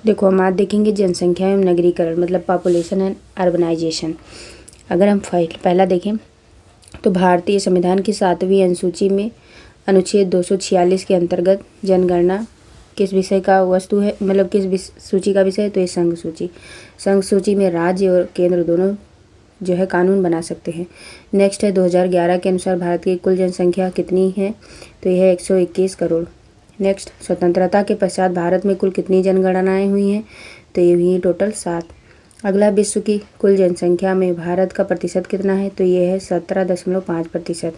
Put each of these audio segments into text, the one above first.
देखो हम आज देखेंगे जनसंख्या एवं नगरीकरण मतलब पॉपुलेशन एंड अर्बनाइजेशन। अगर हम पहला देखें तो भारतीय संविधान की 7वीं अनुसूची में अनुच्छेद 246 के अंतर्गत जनगणना किस विषय का वस्तु है, मतलब किस सूची का विषय है, तो ये संघ सूची। संघ सूची में राज्य और केंद्र दोनों जो है कानून बना सकते हैं। नेक्स्ट है 2011 के अनुसार भारत की कुल जनसंख्या कितनी है, तो यह है 121 करोड़। नेक्स्ट, स्वतंत्रता के पश्चात भारत में कुल कितनी जनगणनाएं हुई हैं, तो ये हुई टोटल 7। अगला, विश्व की कुल जनसंख्या में भारत का प्रतिशत कितना है, तो ये है 17.5%।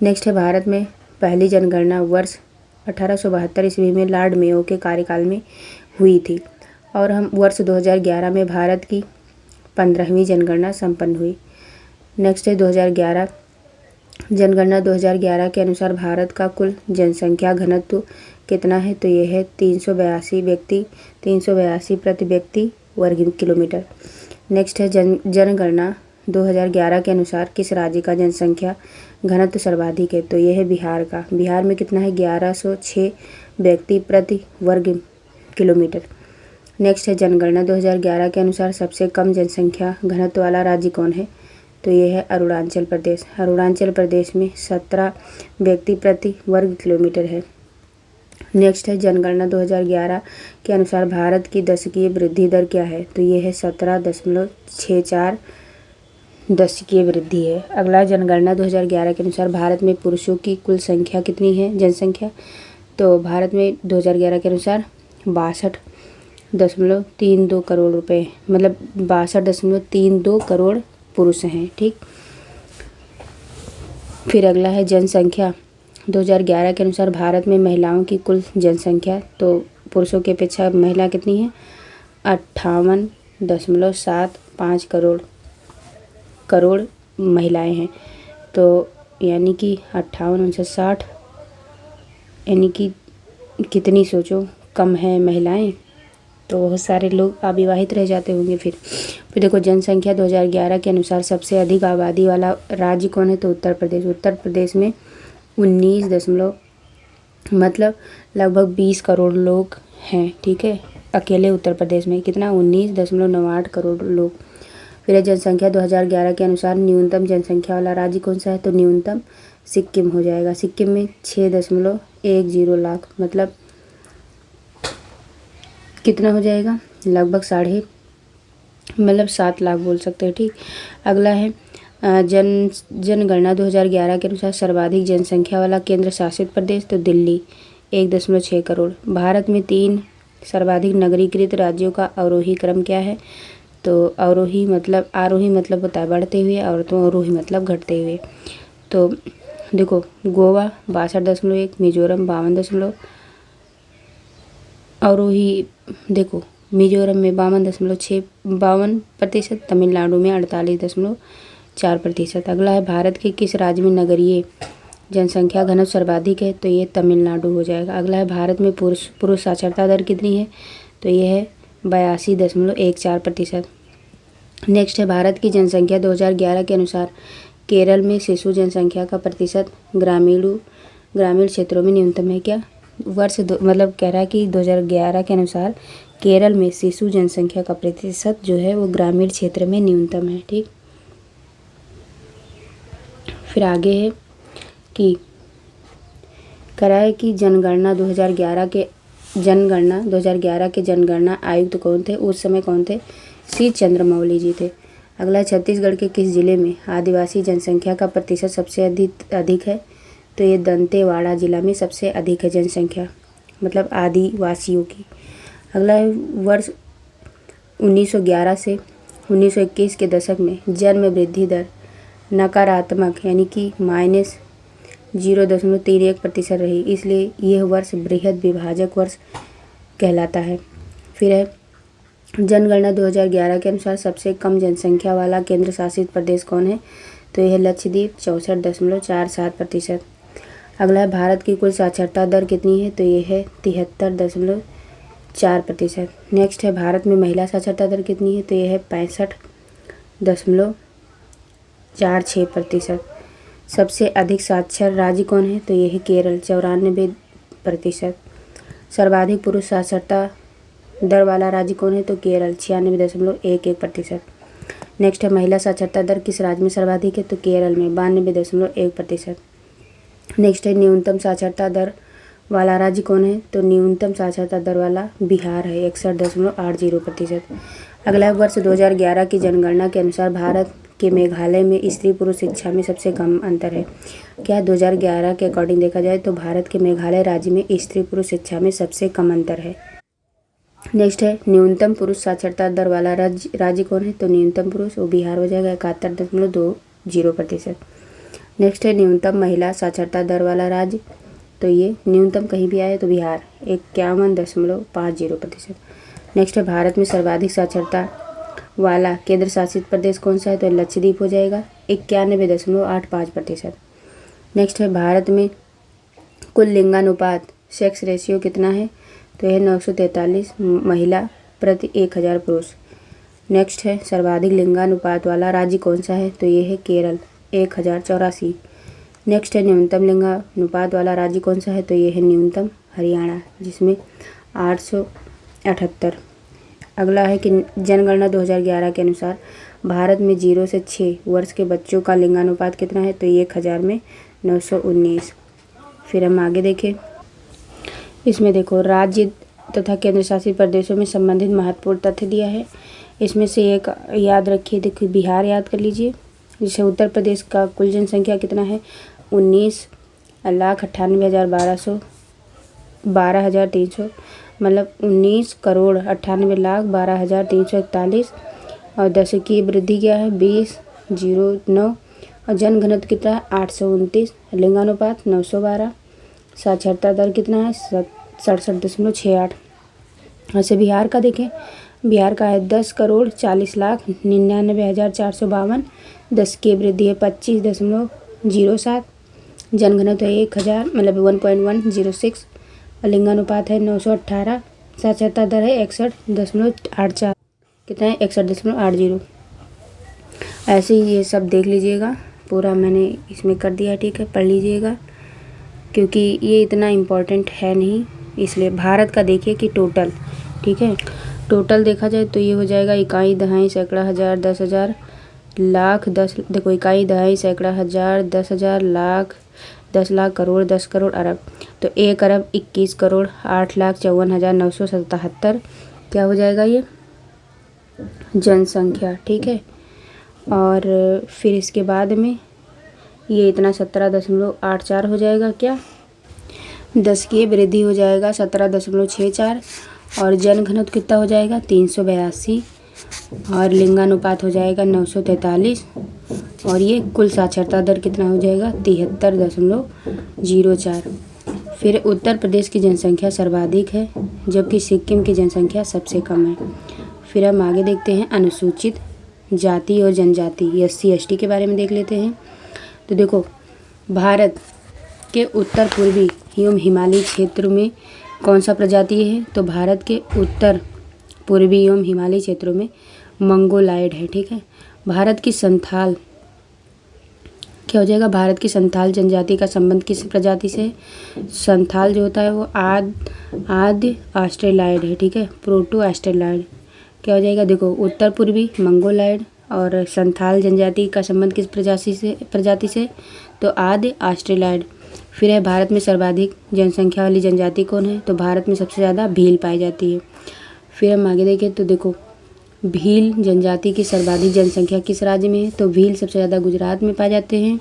नेक्स्ट है भारत में पहली जनगणना वर्ष 1872 ईस्वी में लॉर्ड मेयो के कार्यकाल में हुई थी और हम वर्ष 2011 में भारत की 15वीं जनगणना संपन्न हुई। नेक्स्ट है 2011 जनगणना 2011 के अनुसार भारत का कुल जनसंख्या घनत्व कितना है, तो ये है 382 प्रति व्यक्ति वर्ग किलोमीटर। नेक्स्ट है जनगणना 2011 के अनुसार किस राज्य का जनसंख्या घनत्व सर्वाधिक है, तो ये है बिहार का। बिहार में कितना है, 1106 व्यक्ति प्रति वर्ग किलोमीटर। नेक्स्ट है जनगणना 2011 के अनुसार सबसे कम जनसंख्या घनत्व वाला राज्य कौन है, तो ये है अरुणाचल प्रदेश। अरुणाचल प्रदेश में 17 व्यक्ति प्रति वर्ग किलोमीटर है। नेक्स्ट है जनगणना 2011 के अनुसार भारत की दशकीय वृद्धि दर क्या है, तो ये है 17.64 दशकीय वृद्धि है। अगला, जनगणना 2011 के अनुसार भारत में पुरुषों की कुल संख्या कितनी है, जनसंख्या, तो भारत में 2011 के अनुसार 62.32 करोड़ रुपए, मतलब 62.32 करोड़ पुरुष हैं। ठीक, फिर अगला है जनसंख्या 2011 के अनुसार भारत में महिलाओं की कुल जनसंख्या, तो पुरुषों की अपेक्षा महिला कितनी है, 58.75 करोड़ महिलाएं हैं। तो यानी कि 58 यानी कि कितनी, सोचो, कम है महिलाएं, तो बहुत सारे लोग अविवाहित रह जाते होंगे। फिर देखो जनसंख्या 2011 के अनुसार सबसे अधिक आबादी वाला राज्य कौन है, तो उत्तर प्रदेश। उत्तर प्रदेश में 19 मतलब लगभग 20 करोड़ लोग हैं। ठीक है, अकेले उत्तर प्रदेश में कितना, 19.98 करोड़ लोग। फिर जनसंख्या 2011 के अनुसार न्यूनतम जनसंख्या वाला राज्य कौन सा है, तो न्यूनतम सिक्किम हो जाएगा। सिक्किम में 6.10 लाख, मतलब कितना हो जाएगा, लगभग 7 लाख बोल सकते हैं। ठीक, अगला है जनगणना 2011 के अनुसार सर्वाधिक जनसंख्या वाला केंद्र शासित प्रदेश, तो दिल्ली 1.6 करोड़। भारत में 3 सर्वाधिक नगरीकृत राज्यों का अवरोही क्रम क्या है, तो आरोही मतलब होता है बढ़ते हुए और तो अवरोही मतलब घटते हुए। तो देखो गोवा 62.1, मिजोरम 52, अवरोही देखो मिजोरम में 52%, तमिलनाडु में 48.4%। अगला है भारत के किस राज्य में नगरीय जनसंख्या घनत्व सर्वाधिक है, तो ये तमिलनाडु हो जाएगा। अगला है भारत में पुरुष साक्षरता दर कितनी है, तो ये है 82.14%। नेक्स्ट है भारत की जनसंख्या 2011 के अनुसार केरल में शिशु जनसंख्या का प्रतिशत ग्रामीण क्षेत्रों में न्यूनतम है क्या, मतलब कह रहा है कि 2011 के अनुसार केरल में शिशु जनसंख्या का प्रतिशत जो है वो ग्रामीण क्षेत्र में न्यूनतम है। ठीक, फिर आगे है कि करा है कि जनगणना 2011 के जनगणना आयुक्त कौन थे, उस समय कौन थे, सी चंद्रमौली जी थे। अगला, छत्तीसगढ़ के किस जिले में आदिवासी जनसंख्या का प्रतिशत सबसे अधिक है, तो ये दंतेवाड़ा जिला में सबसे अधिक है जनसंख्या, मतलब आदिवासियों की। अगला है वर्ष 1911 से 1921 के दशक में जन्म वृद्धि दर नकारात्मक यानी कि -0.31% रही, इसलिए यह वर्ष बृहद विभाजक वर्ष कहलाता है। फिर है जनगणना 2011 के अनुसार सबसे कम जनसंख्या वाला केंद्र शासित प्रदेश कौन है, तो यह है लक्षद्वीप 64.47%। अगला है भारत की कुल साक्षरता दर कितनी है, तो ये है 73.4%। नेक्स्ट है भारत में महिला साक्षरता दर कितनी है, तो ये है 65.46%। सबसे अधिक साक्षर राज्य कौन है, तो ये है केरल 94%। सर्वाधिक पुरुष साक्षरता दर वाला राज्य कौन है? तो केरल 96.11%। नेक्स्ट है महिला साक्षरता दर किस राज्य में सर्वाधिक है? तो केरल में 92.1%। नेक्स्ट है न्यूनतम साक्षरता दर वाला राज्य कौन है? तो न्यूनतम साक्षरता दर वाला बिहार है 61.80%। अगला वर्ष 2011 की जनगणना के अनुसार भारत के मेघालय में स्त्री पुरुष शिक्षा में सबसे कम अंतर है। क्या 2011 के अकॉर्डिंग देखा जाए तो भारत के मेघालय राज्य में स्त्री पुरुष शिक्षा में सबसे कम अंतर है। नेक्स्ट है न्यूनतम पुरुष साक्षरता दर वाला राज्य कौन है? तो न्यूनतम पुरुष वो बिहार हो जाएगा 71.20%। नेक्स्ट है न्यूनतम महिला साक्षरता दर वाला राज्य, तो ये न्यूनतम कहीं भी आए तो बिहार 51.50%। नेक्स्ट है भारत में सर्वाधिक साक्षरता वाला केंद्र शासित प्रदेश कौन सा है? तो लक्षद्वीप हो जाएगा 91.85%। नेक्स्ट है भारत में कुल लिंगानुपात सेक्स रेशियो कितना है? तो यह 943 महिला प्रति 1000 पुरुष। नेक्स्ट है सर्वाधिक लिंगानुपात वाला राज्य कौन सा है? तो ये है केरल 1084। नेक्स्ट है न्यूनतम लिंगानुपात वाला राज्य कौन सा है? तो ये है न्यूनतम हरियाणा जिसमें 878। अगला है कि जनगणना 2011 के अनुसार भारत में 0 से 6 वर्ष के बच्चों का लिंगानुपात कितना है? तो 1000 में 919। फिर हम आगे देखें, इसमें देखो राज्य तथा केंद्र शासित प्रदेशों में संबंधित महत्वपूर्ण तथ्य दिया है। इसमें से एक याद रखिए, देखिए बिहार याद कर लीजिए। जैसे उत्तर प्रदेश का कुल जनसंख्या कितना है? 19,98,12,300 मतलब 19,98,12,341। और दशक की वृद्धि क्या है? 20,09। और जनघनत्व कितना है? 829। लिंगानुपात 912। साक्षरता दर कितना है? 67.68। ऐसे बिहार का देखें, बिहार का है 10,40,99,452। दस की वृद्धि है 25.07। जनघनत्व है 1000 मतलब 1.106। लिंगानुपात है 918। साक्षरता दर है 61.84। कितना है? 61.80। ऐसे ही ये सब देख लीजिएगा, पूरा मैंने इसमें कर दिया, ठीक है, पढ़ लीजिएगा क्योंकि ये इतना इम्पोर्टेंट है नहीं, इसलिए भारत का देखिए कि टोटल, ठीक है, टोटल देखा जाए तो ये हो जाएगा इकाई, दहाई, सैकड़ा, हज़ार, 10,000, लाख, 10, देखो इकाई, दहाई, सैकड़ा, हज़ार, 10,000, लाख, 10 लाख, करोड़, 10 करोड़, अरब। तो 1 अरब 21 करोड़ 8,54,977 क्या हो जाएगा ये जनसंख्या, ठीक है। और फिर इसके बाद में ये इतना 17.84 हो जाएगा, क्या 10 की वृद्धि हो जाएगा 17.64। और जनघनत्व कितना हो जाएगा? 382। और लिंगानुपात हो जाएगा 943। और ये कुल साक्षरता दर कितना हो जाएगा? 73.04। फिर उत्तर प्रदेश की जनसंख्या सर्वाधिक है जबकि सिक्किम की जनसंख्या सबसे कम है। फिर हम आगे देखते हैं अनुसूचित जाति और जनजाति SC/ST के बारे में देख लेते हैं। तो देखो भारत के उत्तर पूर्वी एवं हिमालयी क्षेत्र में कौन सा प्रजाति है? तो भारत के उत्तर पूर्वी एवं हिमालयी क्षेत्रों में मंगोलायड है, ठीक है। भारत की संथाल क्या हो जाएगा? भारत की संथाल जनजाति का संबंध किस प्रजाति से? संथाल जो होता है वो आद्य ऑस्ट्रेलॉयड है, ठीक है, प्रोटो ऑस्ट्रेलॉयड। क्या हो जाएगा? देखो उत्तर पूर्वी मंगोलायड और संथाल जनजाति का संबंध किस प्रजाति से? तो आद्य ऑस्ट्रेलॉयड। फिर है भारत में सर्वाधिक जनसंख्या वाली जनजाति कौन है? तो भारत में सबसे ज़्यादा भील पाई जाती है। फिर हम आगे देखें तो देखो भील जनजाति की सर्वाधिक जनसंख्या किस राज्य में है? तो भील सबसे ज़्यादा गुजरात में पाए जाते हैं।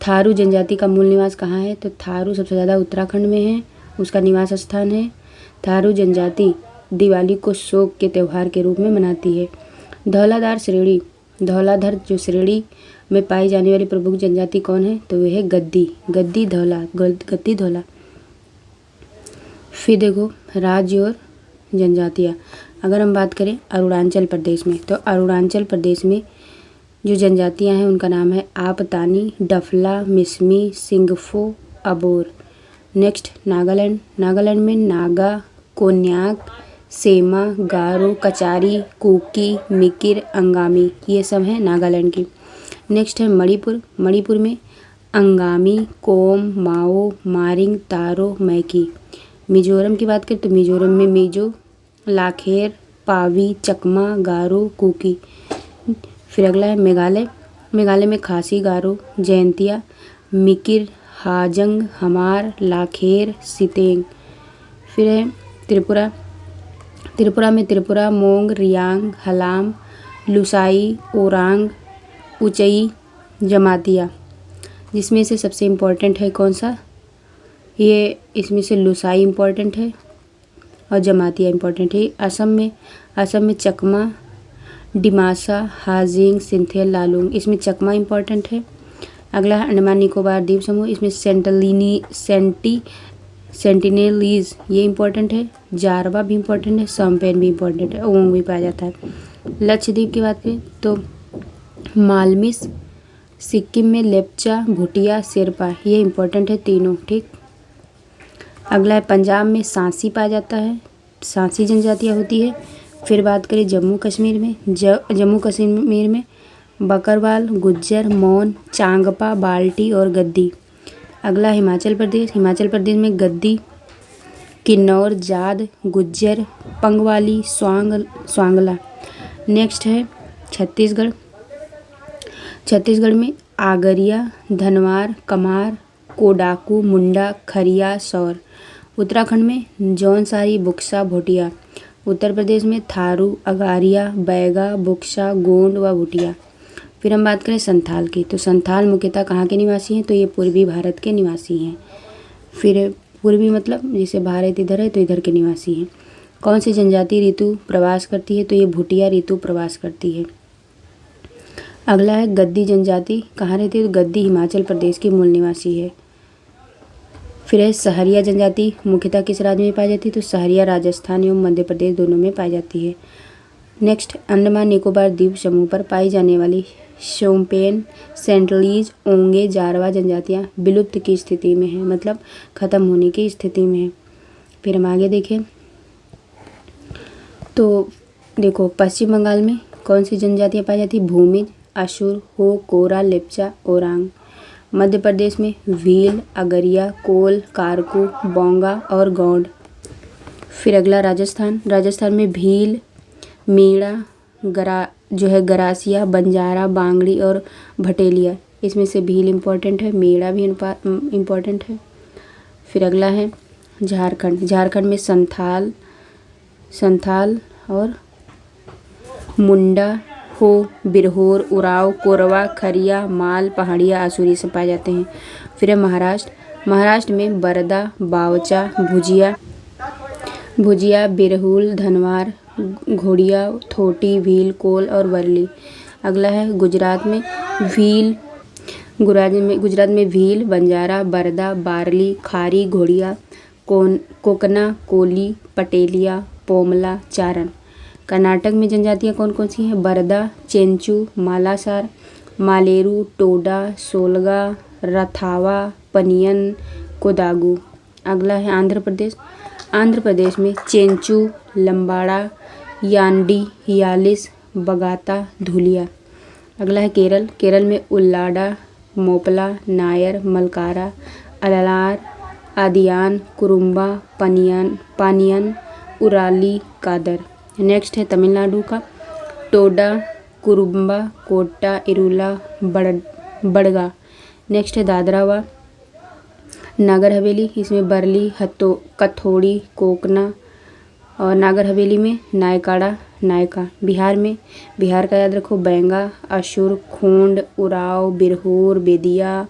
थारू जनजाति का मूल निवास कहाँ है? तो थारू सबसे ज़्यादा उत्तराखंड में है, उसका निवास स्थान है। थारू जनजाति दिवाली को शोक के त्यौहार के रूप में मनाती है। धौलाधार श्रेणी, धौलाधर जो श्रेणी में पाई जाने वाली प्रमुख जनजाति कौन है? तो वह है गद्दी धौला। फिर देखो राज्य और जनजातियाँ, अगर हम बात करें अरुणाचल प्रदेश में, तो अरुणाचल प्रदेश में जो जनजातियाँ हैं उनका नाम है आपतानी, डफला, मिसमी, सिंगफो, अबोर। नेक्स्ट नागालैंड में नागा, कोन्याक, सेमा, गारो, कचारी, कुकी, मिकिर, अंगामी, ये सब हैं नागालैंड की। नेक्स्ट है मणिपुर में अंगामी, कोम, माओ, मारिंग, तारो, मैकी। मिजोरम की बात करें तो मिजोरम में मिजो, लाखेर, पावी, चकमा, गारो, कुकी। फिर अगला है मेघालय। मेघालय में खासी, गारो, जयंतिया, मिकिर, हाजंग, हमार, लाखेर, सितेंग। फिर है त्रिपुरा। त्रिपुरा में त्रिपुरा, मोंग, रियांग, हलाम, लुसाई, ओरांग, उचई, जमातिया। जिसमें से सबसे इम्पोर्टेंट है कौन सा? ये इसमें से लुसाई इम्पोर्टेंट है और जमातिया इम्पोर्टेंट है। असम में चकमा, डिमासा, हाजिंग, सिंथेल, लालुंग। इसमें चकमा इम्पोर्टेंट है। अगला है अंडमान निकोबार द्वीप समूह। इसमें सेंटिनेलीज ये इम्पोर्टेंट है। जारवा भी इम्पोर्टेंट है, समपेन भी इम्पोर्टेंट है, ओंग भी पाया जाता है। लक्षद्वीप की बात करें तो मालमिस, सिक्किम में लेप्चा, भूटिया, शेरपा ये इम्पोर्टेंट है तीनों, ठीक। अगला है पंजाब में सांसी पाया जाता है, सांसी जनजातियाँ होती है। फिर बात करें जम्मू कश्मीर में, जम्मू कश्मीर में बकरवाल, गुज्जर, मौन, चांगपा, बाल्टी और गद्दी। अगला हिमाचल प्रदेश। हिमाचल प्रदेश में गद्दी, किन्नौर, जाद, गुज्जर, पंगवाली, स्वांगला। नेक्स्ट है छत्तीसगढ़। छत्तीसगढ़ में आगरिया, धनवार, कमार, कोडाकू, मुंडा, खरिया, सौर। उत्तराखंड में जौनसारी, बुक्सा, भोटिया। उत्तर प्रदेश में थारू, अगारिया, बैगा, बुक्सा, गोंड व भूटिया। फिर हम बात करें संथाल की, तो संथाल मुख्यतः कहाँ के निवासी हैं? तो ये पूर्वी भारत के निवासी हैं। फिर पूर्वी मतलब जैसे भारत इधर है तो इधर के निवासी हैं। कौन सी जनजाति ऋतु प्रवास करती है? तो ये भूटिया ऋतु प्रवास करती है। अगला है गद्दी जनजाति कहाँ रहती है? तो गद्दी हिमाचल प्रदेश की मूल निवासी है। फिर है सहरिया जनजाति मुख्यतः किस राज्य में पाई जाती है? तो सहरिया राजस्थान एवं मध्य प्रदेश दोनों में पाई जाती है। नेक्स्ट अंडमान निकोबार द्वीप समूह पर पाई जाने वाली शोम्पेन, सेंटलीज, ओंगे, जारवा जनजातियाँ विलुप्त की स्थिति में है, मतलब खत्म होने की स्थिति में है। फिर हम आगे देखें तो देखो पश्चिम बंगाल में कौन सी जनजातियाँ पाई जाती? भूमिज, अशुर, हो, कोरा, लेप्चा, ओरांग। मध्य प्रदेश में भील, अगरिया, कोल, कारकू, बोंगा और गौंड। फिर अगला राजस्थान। राजस्थान में भील, मीणा, गरासिया, बंजारा, बांगड़ी और भटेलिया। इसमें से भील इम्पोर्टेंट है, मीणा भी इम्पोर्टेंट है। फिर अगला है झारखंड। झारखंड में संथाल और मुंडा, हो, बिरहोर, उराव, कोरवा, खरिया, माल, पहाड़िया, आसुरी से पाए जाते हैं। फिर है महाराष्ट्र। महाराष्ट्र में बरदा, बावचा, भुजिया, बिरहुल, धनवार, घोड़िया, थोटी, भील, कोल और वर्ली। अगला है गुजरात में भील, बंजारा, बरदा, बारली, खारी, घोड़िया, कोकना, कोली, पटेलिया, पोमला, चारण। कर्नाटक में जनजातियाँ कौन कौन सी हैं? बरदा, चेंचू, मालासार, मालेरू, टोडा, सोलगा, रथावा, पनियन, कोदागू। अगला है आंध्र प्रदेश। आंध्र प्रदेश में चेंचू, लंबाड़ा, यांडी, यालिस, बगाता, धुलिया। अगला है केरल। केरल में उल्लाडा, मोपला, नायर, मलकारा, अलार, आदियान, कुरुम्बा, पानियन, उराली, कादर। नेक्स्ट है तमिलनाडु का। टोडा, कुरुम्बा, कोट्टा, इरुला, बड़गा। नेक्स्ट है दादरा व नागर हवेली। इसमें बरली, कथोड़ी, कोकना और नागर हवेली में नायका। बिहार का याद रखो बेंगा, अशुर, खोंड, उराव, बिरहोर, बेदिया,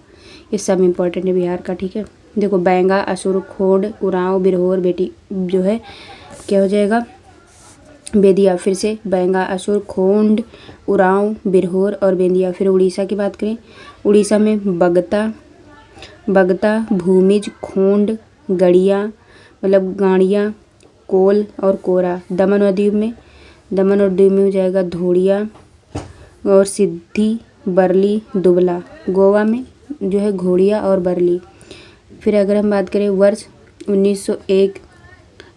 ये सब इम्पोर्टेंट है बिहार का, ठीक है। देखो बेंगा, अशुर, खोंड, उराव, बिरहोर, बेटी जो है क्या हो जाएगा? बेदिया। फिर से बेंगा, अशुर, खोंड, उराव, बिरहोर और बेदिया। फिर उड़ीसा की बात करें। उड़ीसा में बगता, भूमिज, खोंड, गड़िया मतलब गाड़िया, कोल और कोरा। दमन और दीव में हो जाएगा धोड़िया और सिद्धि, बरली, दुबला। गोवा में जो है घोड़िया और बरली। फिर अगर हम बात करें वर्ष 1901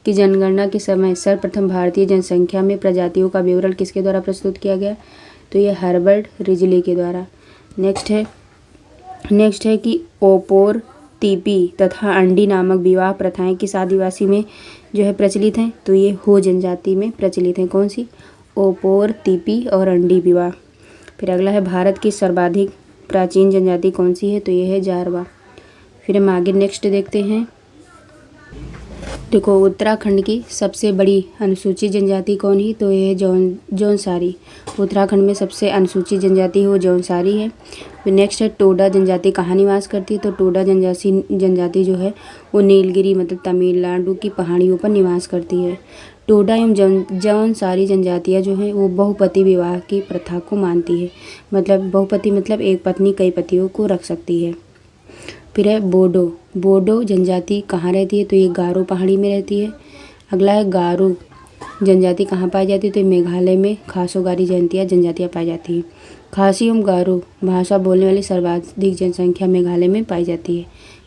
की जनगणना के समय सर्वप्रथम भारतीय जनसंख्या में प्रजातियों का विवरण किसके द्वारा प्रस्तुत किया गया? तो ये हर्बर्ट रिजली के द्वारा। नेक्स्ट है कि ओपोर, तीपी तथा अंडी नामक विवाह प्रथाएं किस आदिवासी में जो है प्रचलित हैं, तो ये हो जनजाति में प्रचलित हैं। कौन सी? ओपोर, तिपी और अंडी विवाह। फिर अगला है भारत की सर्वाधिक प्राचीन जनजाति कौन सी है? तो ये है जारवा। फिर हम आगे नेक्स्ट देखते हैं। देखो उत्तराखंड की सबसे बड़ी अनुसूचित जनजाति कौन ही? तो ये है जौनसारी। उत्तराखंड में सबसे अनुसूचित जनजाति है वो जौनसारी है। फिर नेक्स्ट है टोडा जनजाति कहाँ निवास करती है? तो टोडा जनजाति जो है वो नीलगिरी मतलब तमिलनाडु की पहाड़ियों पर निवास करती है। टोडा एवं जौनसारी जनजातियाँ जो हैं वो बहुपति विवाह की प्रथा को मानती है। मतलब बहुपति मतलब एक पत्नी कई पतियों को रख सकती है। फिर है बोडो जनजाति कहाँ रहती है? तो ये गारो पहाड़ी में रहती है। अगला है गारो जनजाति कहाँ पाई जाती है? तो मेघालय में खासोगारी जनजातियाँ पाई जाती हैं। खासी एवं गारो भाषा बोलने वाली सर्वाधिक जनसंख्या मेघालय में पाई जाती है।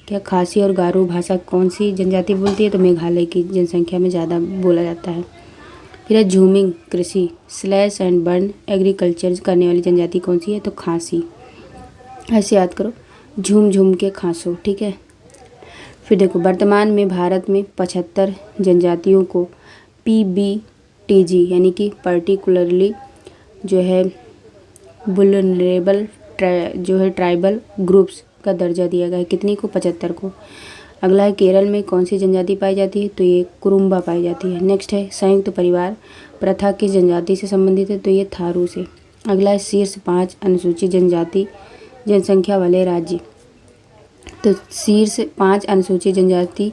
क्या खासी और गारो भाषा कौन सी जनजाति बोलती है? तो मेघालय की जनसंख्या में ज़्यादा बोला जाता है। फिर है झूमिंग कृषि स्लैश एंड बर्न एग्रीकल्चर करने वाली जनजाति कौन सी है? तो खासी। ऐसे याद करो, झूम झूम के खांसो, ठीक है। फिर देखो वर्तमान में भारत में 75 जनजातियों को PBTG यानी कि पर्टिकुलरली जो है वुलनरेबल जो है ट्राइबल ग्रुप्स का दर्जा दिया गया है। कितनी को? 75 को। अगला है केरल में कौन सी जनजाति पाई जाती है? तो ये कुरुम्बा पाई जाती है। नेक्स्ट है संयुक्त परिवार प्रथा किस जनजाति से संबंधित है? तो ये थारू से। अगला है शीर्ष 5 अनुसूचित जनसंख्या वाले राज्य। तो शीर्ष 5 अनुसूचित जनजाति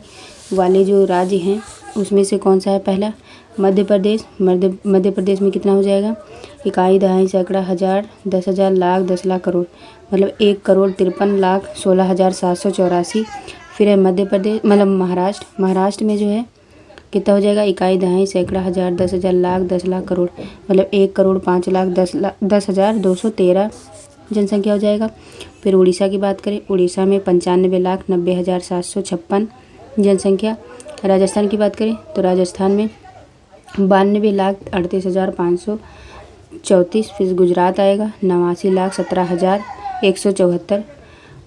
वाले जो राज्य हैं उसमें से कौन सा है? पहला मध्य प्रदेश। मध्य प्रदेश में कितना हो जाएगा? इकाई, दहाई, सैकड़ा, हज़ार, 10,000, लाख, 10 लाख, करोड़। मतलब 1,53,16,784। फिर है मध्य प्रदेश मतलब महाराष्ट्र में जो है कितना हो जाएगा? इकाई, दहाई, सैकड़ा, हज़ार, 10,000, लाख, 10 लाख, करोड़। मतलब 1,05,10,213 जनसंख्या हो जाएगा। फिर उड़ीसा की बात करें, उड़ीसा में 95,90,756 जनसंख्या। राजस्थान की बात करें तो राजस्थान में 92,38,534। फिर गुजरात आएगा 89,17,174।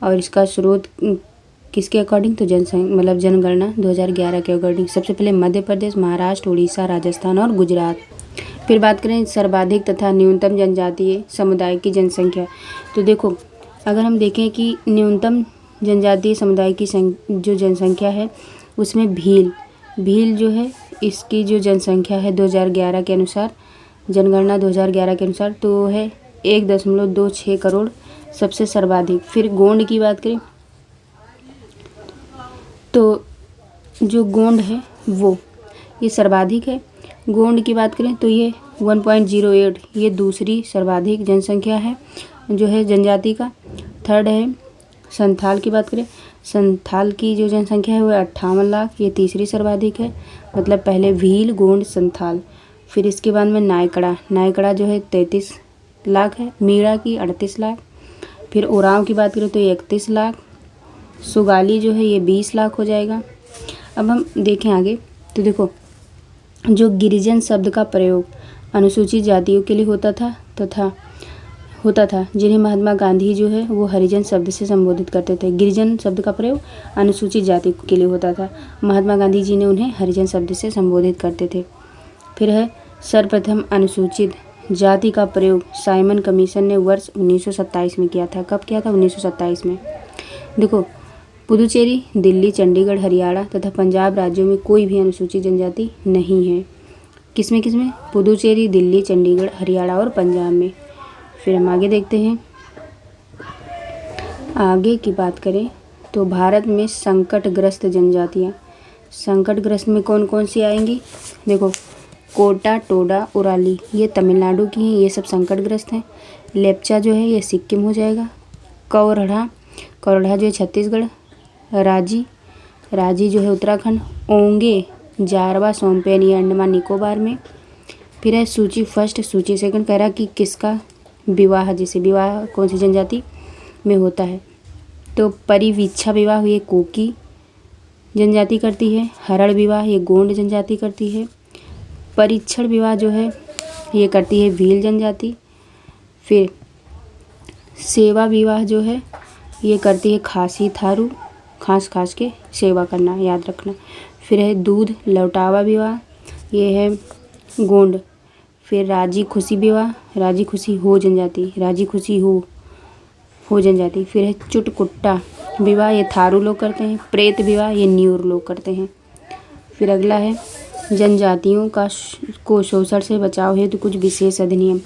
और इसका स्रोत किसके अकॉर्डिंग? तो मतलब जनगणना 2011 के अकॉर्डिंग। सबसे पहले मध्य प्रदेश, महाराष्ट्र, उड़ीसा, राजस्थान और गुजरात। फिर बात करें सर्वाधिक तथा न्यूनतम जनजातीय समुदाय की जनसंख्या। तो देखो अगर हम देखें कि न्यूनतम जनजातीय समुदाय की जो जनसंख्या है उसमें भील जो है इसकी जो जनसंख्या है 2011 के अनुसार, जनगणना 2011 के अनुसार तो है 1.26 करोड़, सबसे सर्वाधिक। फिर गोंड की बात करें तो जो गोंड है वो ये सर्वाधिक है। गोंड की बात करें तो ये 1.08 ये दूसरी सर्वाधिक जनसंख्या है जो है जनजाति का। थर्ड है संथाल की बात करें, संथाल की जो जनसंख्या है वो 58 लाख, ये तीसरी सर्वाधिक है। मतलब पहले भील, गोंड, संथाल। फिर इसके बाद में नायकड़ा जो है 33 लाख है। मीणा की 38 लाख। फिर ओरांव की बात करें तो 31 लाख। सुगाली जो है ये 20 लाख हो जाएगा। अब हम देखें आगे तो देखो जो गिरिजन शब्द का प्रयोग अनुसूचित जातियों के लिए होता था जिन्हें महात्मा गांधी जो है वो हरिजन शब्द से संबोधित करते थे। गिरिजन शब्द का प्रयोग अनुसूचित जाति के लिए होता था, महात्मा गांधी जी ने उन्हें हरिजन शब्द से संबोधित करते थे। फिर है सर्वप्रथम अनुसूचित जाति का प्रयोग साइमन कमीशन ने वर्ष 1927 में किया था। कब किया था? 1927 में। देखो पुदुचेरी, दिल्ली, चंडीगढ़, हरियाणा तथा पंजाब राज्यों में कोई भी अनुसूचित जनजाति नहीं है। किसमें? पुदुचेरी, दिल्ली, चंडीगढ़, हरियाणा और पंजाब में। फिर हम आगे देखते हैं। आगे की बात करें तो भारत में संकटग्रस्त जनजातियाँ, संकटग्रस्त में कौन कौन सी आएंगी? देखो कोटा, टोडा, ओराली ये तमिलनाडु की हैं, ये सब संकटग्रस्त हैं। लेप्चा जो है ये सिक्किम हो जाएगा। कौरढ़ा जो है छत्तीसगढ़। राजी जो है उत्तराखंड। ओंगे, जारवा, सोमपेन ये अंडमान निकोबार में। फिर है सूची फर्स्ट, सूची सेकंड कह रहा कि किसका विवाह, जैसे विवाह कौन सी जनजाति में होता है? तो परिवीक्षा विवाह ये कोकी जनजाति करती है। हरण विवाह ये गोंड जनजाति करती है। परीक्षण विवाह जो है ये करती है भील जनजाति। फिर सेवा विवाह जो है ये करती है खासी थारू, खास के सेवा करना याद रखना। फिर है दूध लौटावा विवाह, ये है गोंड। फिर राजी खुशी विवाह, राजी खुशी हो जनजाति, राजी खुशी हो जनजाति। फिर है चुटकुट्टा विवाह, ये थारू लोग करते हैं। प्रेत विवाह, ये न्यूर लोग करते हैं। फिर अगला है जनजातियों को शोषण से बचाव हेतु कुछ विशेष अधिनियम,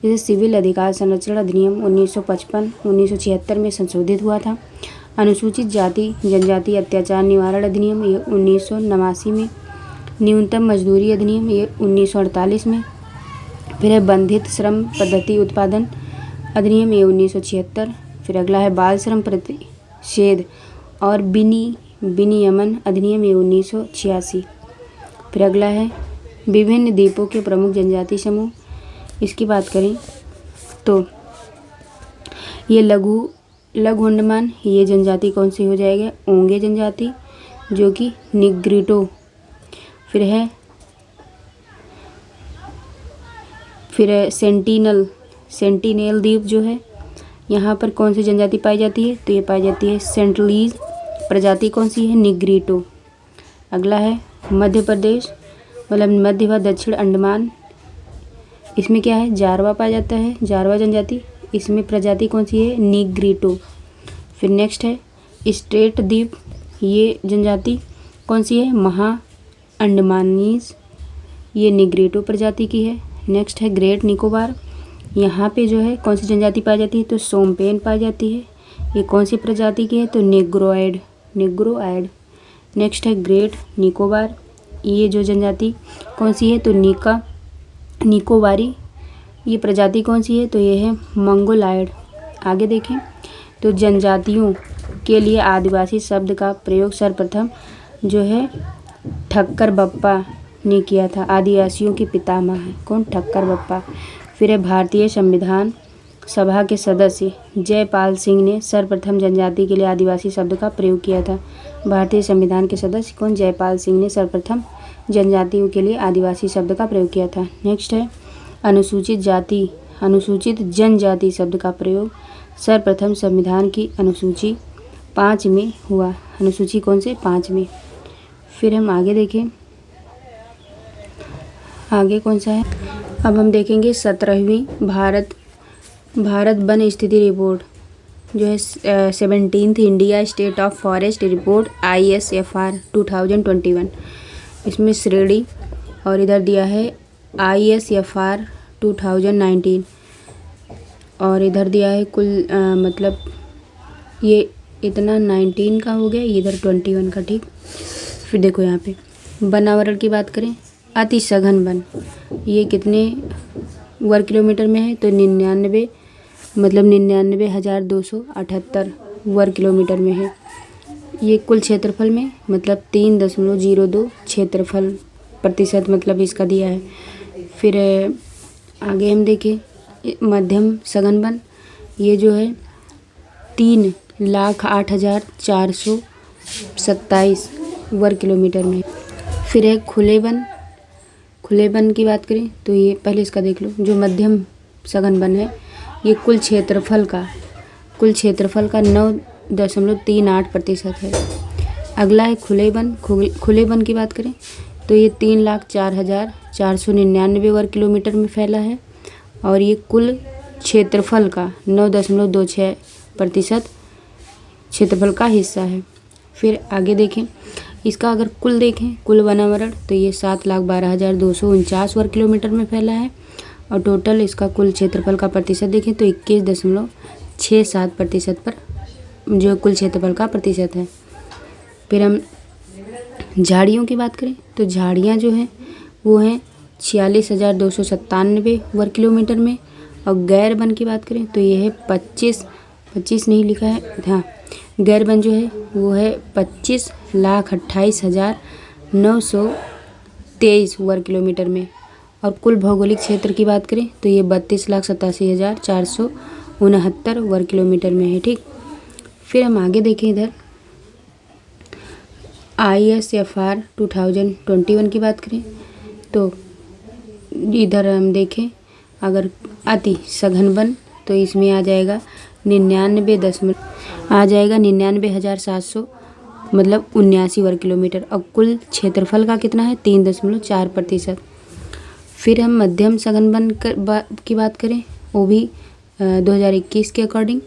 जैसे सिविल अधिकार संरक्षण अधिनियम 1955-1976 में संशोधित हुआ था। अनुसूचित जाति जनजाति अत्याचार निवारण अधिनियम, ये 1989 में। न्यूनतम मजदूरी अधिनियम, ये 1948 में। फिर है बंधित श्रम पद्धति उत्पादन अधिनियम, ये 1976। फिर अगला है बाल श्रम प्रतिषेध और विनियमन अधिनियम, ये 1986। फिर अगला है विभिन्न द्वीपों के प्रमुख जनजाति समूह, इसकी बात करें तो ये लघु अंडमान, ये जनजाति कौन सी हो जाएगा, ओंगे जनजाति, जो कि निग्रिटो। फिर है सेंटिनेल द्वीप जो है, यहाँ पर कौन सी जनजाति पाई जाती है, तो ये पाई जाती है सेंटलीज प्रजाति, कौन सी है, निग्रिटो। अगला है मध्य प्रदेश, मतलब मध्य व दक्षिण अंडमान, इसमें क्या है, जारवा पाया जाता है, जारवा जनजाति, इसमें प्रजाति कौन सी है, निग्रिटो। फिर नेक्स्ट है स्ट्रेट द्वीप, ये जनजाति कौन सी है, महा अंडमानीज, ये निग्रिटो प्रजाति की है। नेक्स्ट है ग्रेट निकोबार, यहाँ पे जो है कौन सी जनजाति पाई जाती है, तो सोमपेन पाई जाती है, ये कौन सी प्रजाति की है, तो नेग्रोएड। नेक्स्ट है ग्रेट निकोबार, ये जो जनजाति कौन सी है, तो निकोबारी, ये प्रजाति कौन सी है, तो ये है मंगोलायड। आगे देखें तो जनजातियों के लिए आदिवासी शब्द का प्रयोग सर्वप्रथम जो है ठक्कर बप्पा ने किया था, आदिवासियों के पितामह है कौन, ठक्कर बप्पा। फिर है भारतीय संविधान सभा के सदस्य जयपाल सिंह ने सर्वप्रथम जनजाति के लिए आदिवासी शब्द का प्रयोग किया था। भारतीय संविधान के सदस्य कौन, जयपाल सिंह ने सर्वप्रथम जनजातियों के लिए आदिवासी शब्द का प्रयोग किया था। नेक्स्ट है अनुसूचित जनजाति शब्द का प्रयोग सर्वप्रथम संविधान की अनुसूची 5 में हुआ। अनुसूची कौन से, 5 में। फिर हम आगे देखें, आगे कौन सा है, अब हम देखेंगे 17वीं भारत वन स्थिति रिपोर्ट जो है 17th India state of forest report ISFR 2021, इसमें श्रेणी और इधर दिया है ISFR 2019 और इधर दिया है कुल मतलब ये इतना 19 का हो गया, इधर 21 का, ठीक। फिर देखो यहाँ पे वनावरण की बात करें, अति सघन वन ये कितने वर्ग किलोमीटर में है, तो 99,278 वर्ग किलोमीटर में है। ये कुल क्षेत्रफल में मतलब 3.02 क्षेत्रफल प्रतिशत मतलब इसका दिया है। फिर आगे हम देखें मध्यम सघन वन, ये जो है 3,08,427 वर्ग किलोमीटर में। फिर है खुले वन की बात करें तो ये पहले इसका देख लो, जो मध्यम सघन वन है ये कुल क्षेत्रफल का 9.38% है। अगला है खुले वन की बात करें तो ये 3,04,499 वर्ग किलोमीटर में फैला है और ये कुल क्षेत्रफल का 9.26% क्षेत्रफल का हिस्सा है। फिर आगे देखें, इसका अगर कुल देखें कुल वनावरण तो ये 7,12,249 वर्ग किलोमीटर में फैला है और टोटल इसका कुल क्षेत्रफल का प्रतिशत देखें तो 21.67% पर जो कुल क्षेत्रफल का प्रतिशत है। फिर हम झाड़ियों की बात करें तो झाड़ियाँ जो हैं वो हैं 46,297 वर्ग किलोमीटर में और गैर वन की बात करें तो ये है 25 नहीं लिखा है, हाँ गैर वन जो है वो है 25,28,923 वर्ग किलोमीटर में। और कुल भौगोलिक क्षेत्र की बात करें तो ये 32,87,469 वर्ग किलोमीटर में है, ठीक। फिर हम आगे देखें इधर ISFR 2021 की बात करें तो इधर हम देखें अगर अति सघन वन तो इसमें आ जाएगा 99,700 मतलब 79 वर्ग किलोमीटर। और कुल क्षेत्रफल का कितना है 3.4%। फिर हम मध्यम सघन वन की बात करें, वो भी 2021 के अकॉर्डिंग,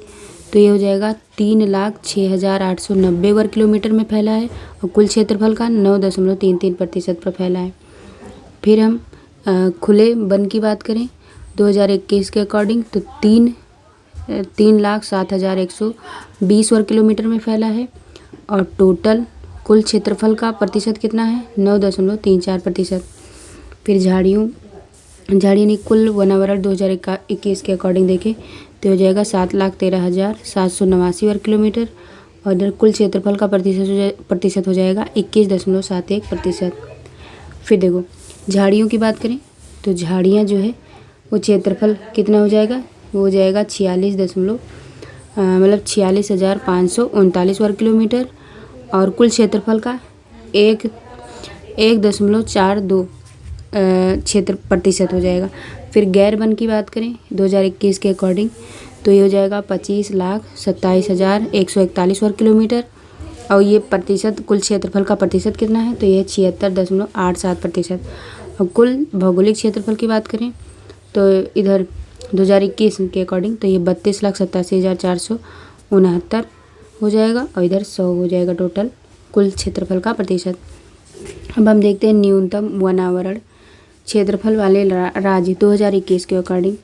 तो ये हो जाएगा 3,06,890 वर्ग किलोमीटर में फैला है और कुल क्षेत्रफल का 9.33% पर फैला है। फिर हम खुले वन की बात करें 2021 के अकॉर्डिंग, तो 3,07,120 वर्ग किलोमीटर में फैला है और टोटल कुल क्षेत्रफल का प्रतिशत कितना है 9.34%। फिर झाड़ी नहीं कुल वनावरण 2021 के अकॉर्डिंग देखें तो हो जाएगा 7,13,789 वर्ग किलोमीटर और इधर कुल क्षेत्रफल का प्रतिशत हो जाएगा 21.71%। फिर देखो झाड़ियों की बात करें तो झाड़ियाँ जो है वो क्षेत्रफल कितना हो जाएगा, वो हो जाएगा 46,539 वर्ग किलोमीटर और कुल क्षेत्रफल का 1.42 प्रतिशत हो जाएगा। फिर गैर वन की बात करें 2021 के अकॉर्डिंग तो ये हो जाएगा 25,27,141 वर्ग किलोमीटर और ये प्रतिशत कुल क्षेत्रफल का प्रतिशत कितना है, तो ये 76.87%। और कुल भौगोलिक क्षेत्रफल की बात करें तो इधर 2021 के अकॉर्डिंग तो ये 32,87,469 हो जाएगा और इधर 100 हो जाएगा टोटल कुल क्षेत्रफल का प्रतिशत। अब हम देखते हैं न्यूनतम वनावरण क्षेत्रफल वाले राज्य 2021 के अकॉर्डिंग,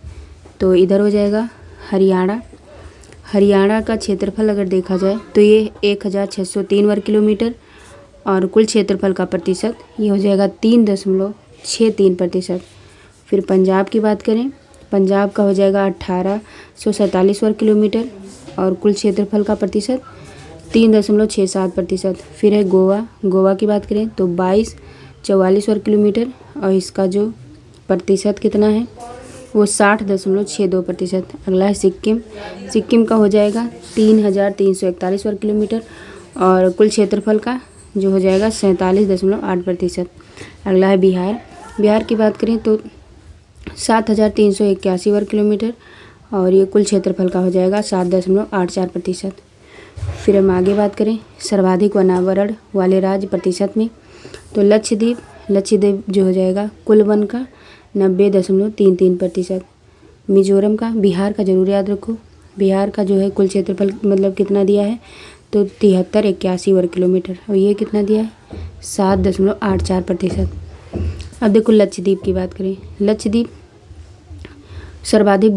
तो इधर हो जाएगा हरियाणा का क्षेत्रफल अगर देखा जाए तो ये 1,603 वर्ग किलोमीटर और कुल क्षेत्रफल का प्रतिशत ये हो जाएगा 3.63%। फिर पंजाब की बात करें, पंजाब का हो जाएगा 1,847 वर्ग किलोमीटर और कुल क्षेत्रफल का प्रतिशत 3.67%। फिर है गोवा की बात करें तो 22,44 वर्ग किलोमीटर और इसका जो प्रतिशत कितना है वो 60.62%। अगला है सिक्किम का हो जाएगा 3,341 वर्ग किलोमीटर और कुल क्षेत्रफल का जो हो जाएगा 47.8%। अगला है बिहार की बात करें तो 7,381 वर्ग किलोमीटर और ये कुल क्षेत्रफल का हो जाएगा 7.84%। फिर हम आगे बात करें सर्वाधिक वनावरण वाले राज्य प्रतिशत में, तो लक्षद्वीप जो हो जाएगा कुल वन का 90.33%। मिजोरम का, बिहार का जरूर याद रखो, बिहार का जो है कुल क्षेत्रफल मतलब कितना दिया है तो 7381 वर्ग किलोमीटर और ये कितना दिया है 7.84%। अब देखो लक्षद्वीप की बात करें, लक्षद्वीप सर्वाधिक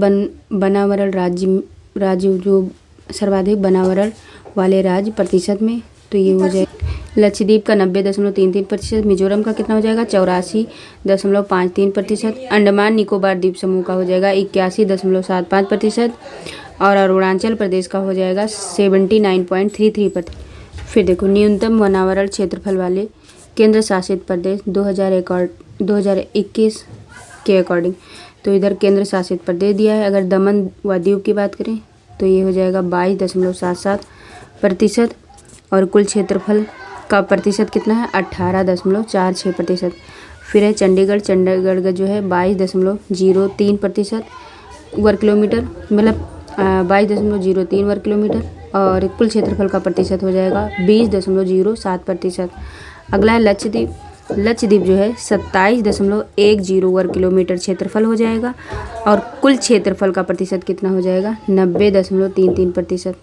वनावरण राज्य जो सर्वाधिक वनावरण वाले राज्य प्रतिशत में, तो ये हो जाए लक्षद्वीप का 90.33%। मिजोरम का कितना हो जाएगा 84.53%। अंडमान निकोबार द्वीप समूह का हो जाएगा 81.75% और अरुणाचल प्रदेश का हो जाएगा 79.33%। फिर देखो न्यूनतम वनावरण क्षेत्रफल वाले केंद्र शासित प्रदेश 2021 के अकॉर्डिंग, तो इधर केंद्र शासित प्रदेश दिया है। अगर दमन व दीव की बात करें तो ये हो जाएगा 22.77% और कुल क्षेत्रफल का प्रतिशत कितना है 18.46%। फिर है चंडीगढ़ का जो है 22.03% वर्ग किलोमीटर, मतलब 22.03 वर्ग किलोमीटर और कुल क्षेत्रफल का प्रतिशत हो जाएगा 20.07%। अगला है लक्षद्वीप जो है 27.10 वर्ग किलोमीटर क्षेत्रफल हो जाएगा और कुल क्षेत्रफल का प्रतिशत कितना हो जाएगा 90.33%।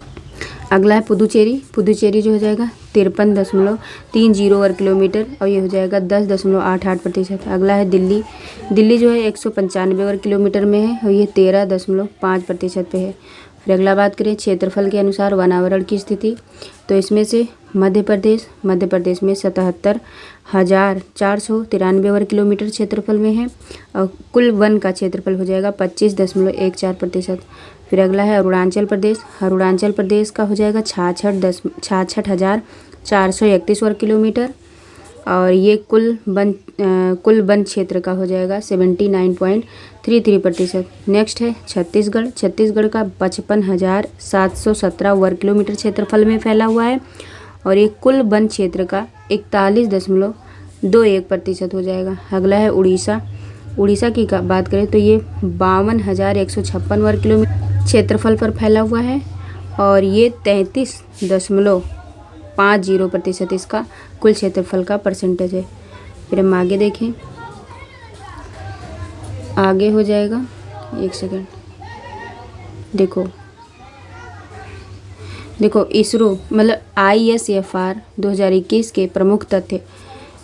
अगला है पुदुचेरी जो हो जाएगा 53.30 वर्ग किलोमीटर और ये हो जाएगा 10.88%। अगला है दिल्ली जो है 195 वर्ग किलोमीटर में है और ये 13.5% पे है। फिर अगला बात करें क्षेत्रफल के अनुसार वनावरण की स्थिति, तो इसमें से मध्य प्रदेश में 77,493 वर्ग किलोमीटर क्षेत्रफल में है और कुल वन का क्षेत्रफल हो जाएगा 25.14%। फिर अगला है अरुणाचल प्रदेश का हो जाएगा 66,431 वर्ग किलोमीटर और ये कुल वन क्षेत्र का हो जाएगा 79.33%। नेक्स्ट है छत्तीसगढ़ का 55,717 वर्ग किलोमीटर क्षेत्रफल में फैला हुआ है और ये कुल वन क्षेत्र का 41.21% हो जाएगा। अगला है उड़ीसा की बात करें तो ये 52,156 वर्ग किलोमीटर क्षेत्रफल पर फैला हुआ है और ये 33.33 50% इसका कुल क्षेत्रफल का परसेंटेज है। फिर हम आगे देखें, आगे हो जाएगा, एक सेकेंड, देखो इसरो मतलब ISFR 2021 के प्रमुख तथ्य।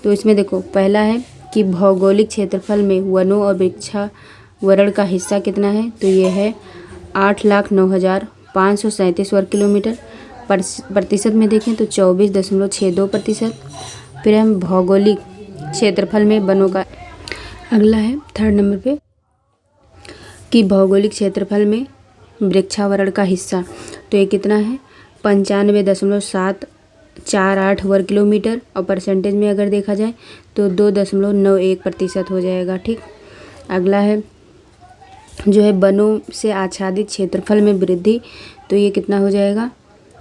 तो इसमें देखो पहला है कि भौगोलिक क्षेत्रफल में वनों और वृक्षावरण का हिस्सा कितना है, तो ये है 8,09,537 वर्ग किलोमीटर। प्रतिशत में देखें तो 24.62%। फिर हम भौगोलिक क्षेत्रफल में वनों का, अगला है 3rd नंबर पे कि भौगोलिक क्षेत्रफल में वृक्षावरण का हिस्सा, तो ये कितना है 95.748 वर्ग किलोमीटर। और परसेंटेज में अगर देखा जाए तो 2.91% हो जाएगा। ठीक, अगला है जो है वनों से आच्छादित क्षेत्रफल में वृद्धि, तो ये कितना हो जाएगा,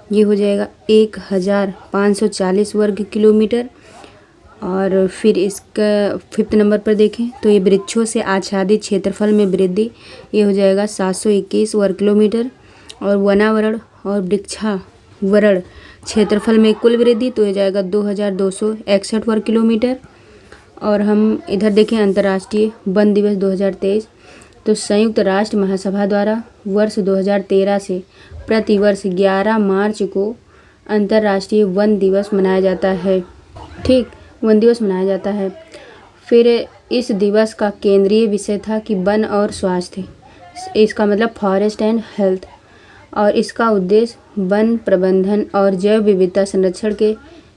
ये हो जाएगा 1,540 वर्ग किलोमीटर। और फिर इसका 5th नंबर पर देखें तो ये वृक्षों से आच्छादित क्षेत्रफल में वृद्धि, ये हो जाएगा 721 वर्ग किलोमीटर। और वनावरण और वृक्षावरण क्षेत्रफल में कुल वृद्धि, तो हो जाएगा 2,261 वर्ग किलोमीटर। और हम इधर देखें अंतर्राष्ट्रीय वन दिवस 2023, तो संयुक्त राष्ट्र महासभा द्वारा वर्ष 2013 से प्रतिवर्ष 11 मार्च को अंतर्राष्ट्रीय वन दिवस मनाया जाता है। ठीक, वन दिवस मनाया जाता है। फिर इस दिवस का केंद्रीय विषय था कि वन और स्वास्थ्य, इसका मतलब फॉरेस्ट एंड हेल्थ। और इसका उद्देश्य वन प्रबंधन और जैव विविधता संरक्षण के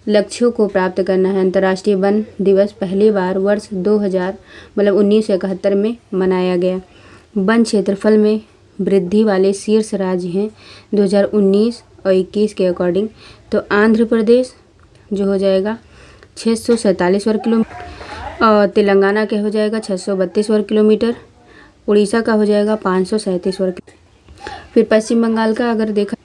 लक्ष्यों को प्राप्त करना है। अंतर्राष्ट्रीय वन दिवस पहली बार वर्ष 2000 मतलब 1971 में मनाया गया। वन क्षेत्रफल में वृद्धि वाले शीर्ष राज्य हैं 2019 और 21 के अकॉर्डिंग। तो आंध्र प्रदेश जो हो जाएगा 647 वर्ग किलोमीटर, और तेलंगाना के हो जाएगा 632 वर्ग किलोमीटर, उड़ीसा का हो जाएगा 537 वर्ग। फिर पश्चिम बंगाल का अगर देखो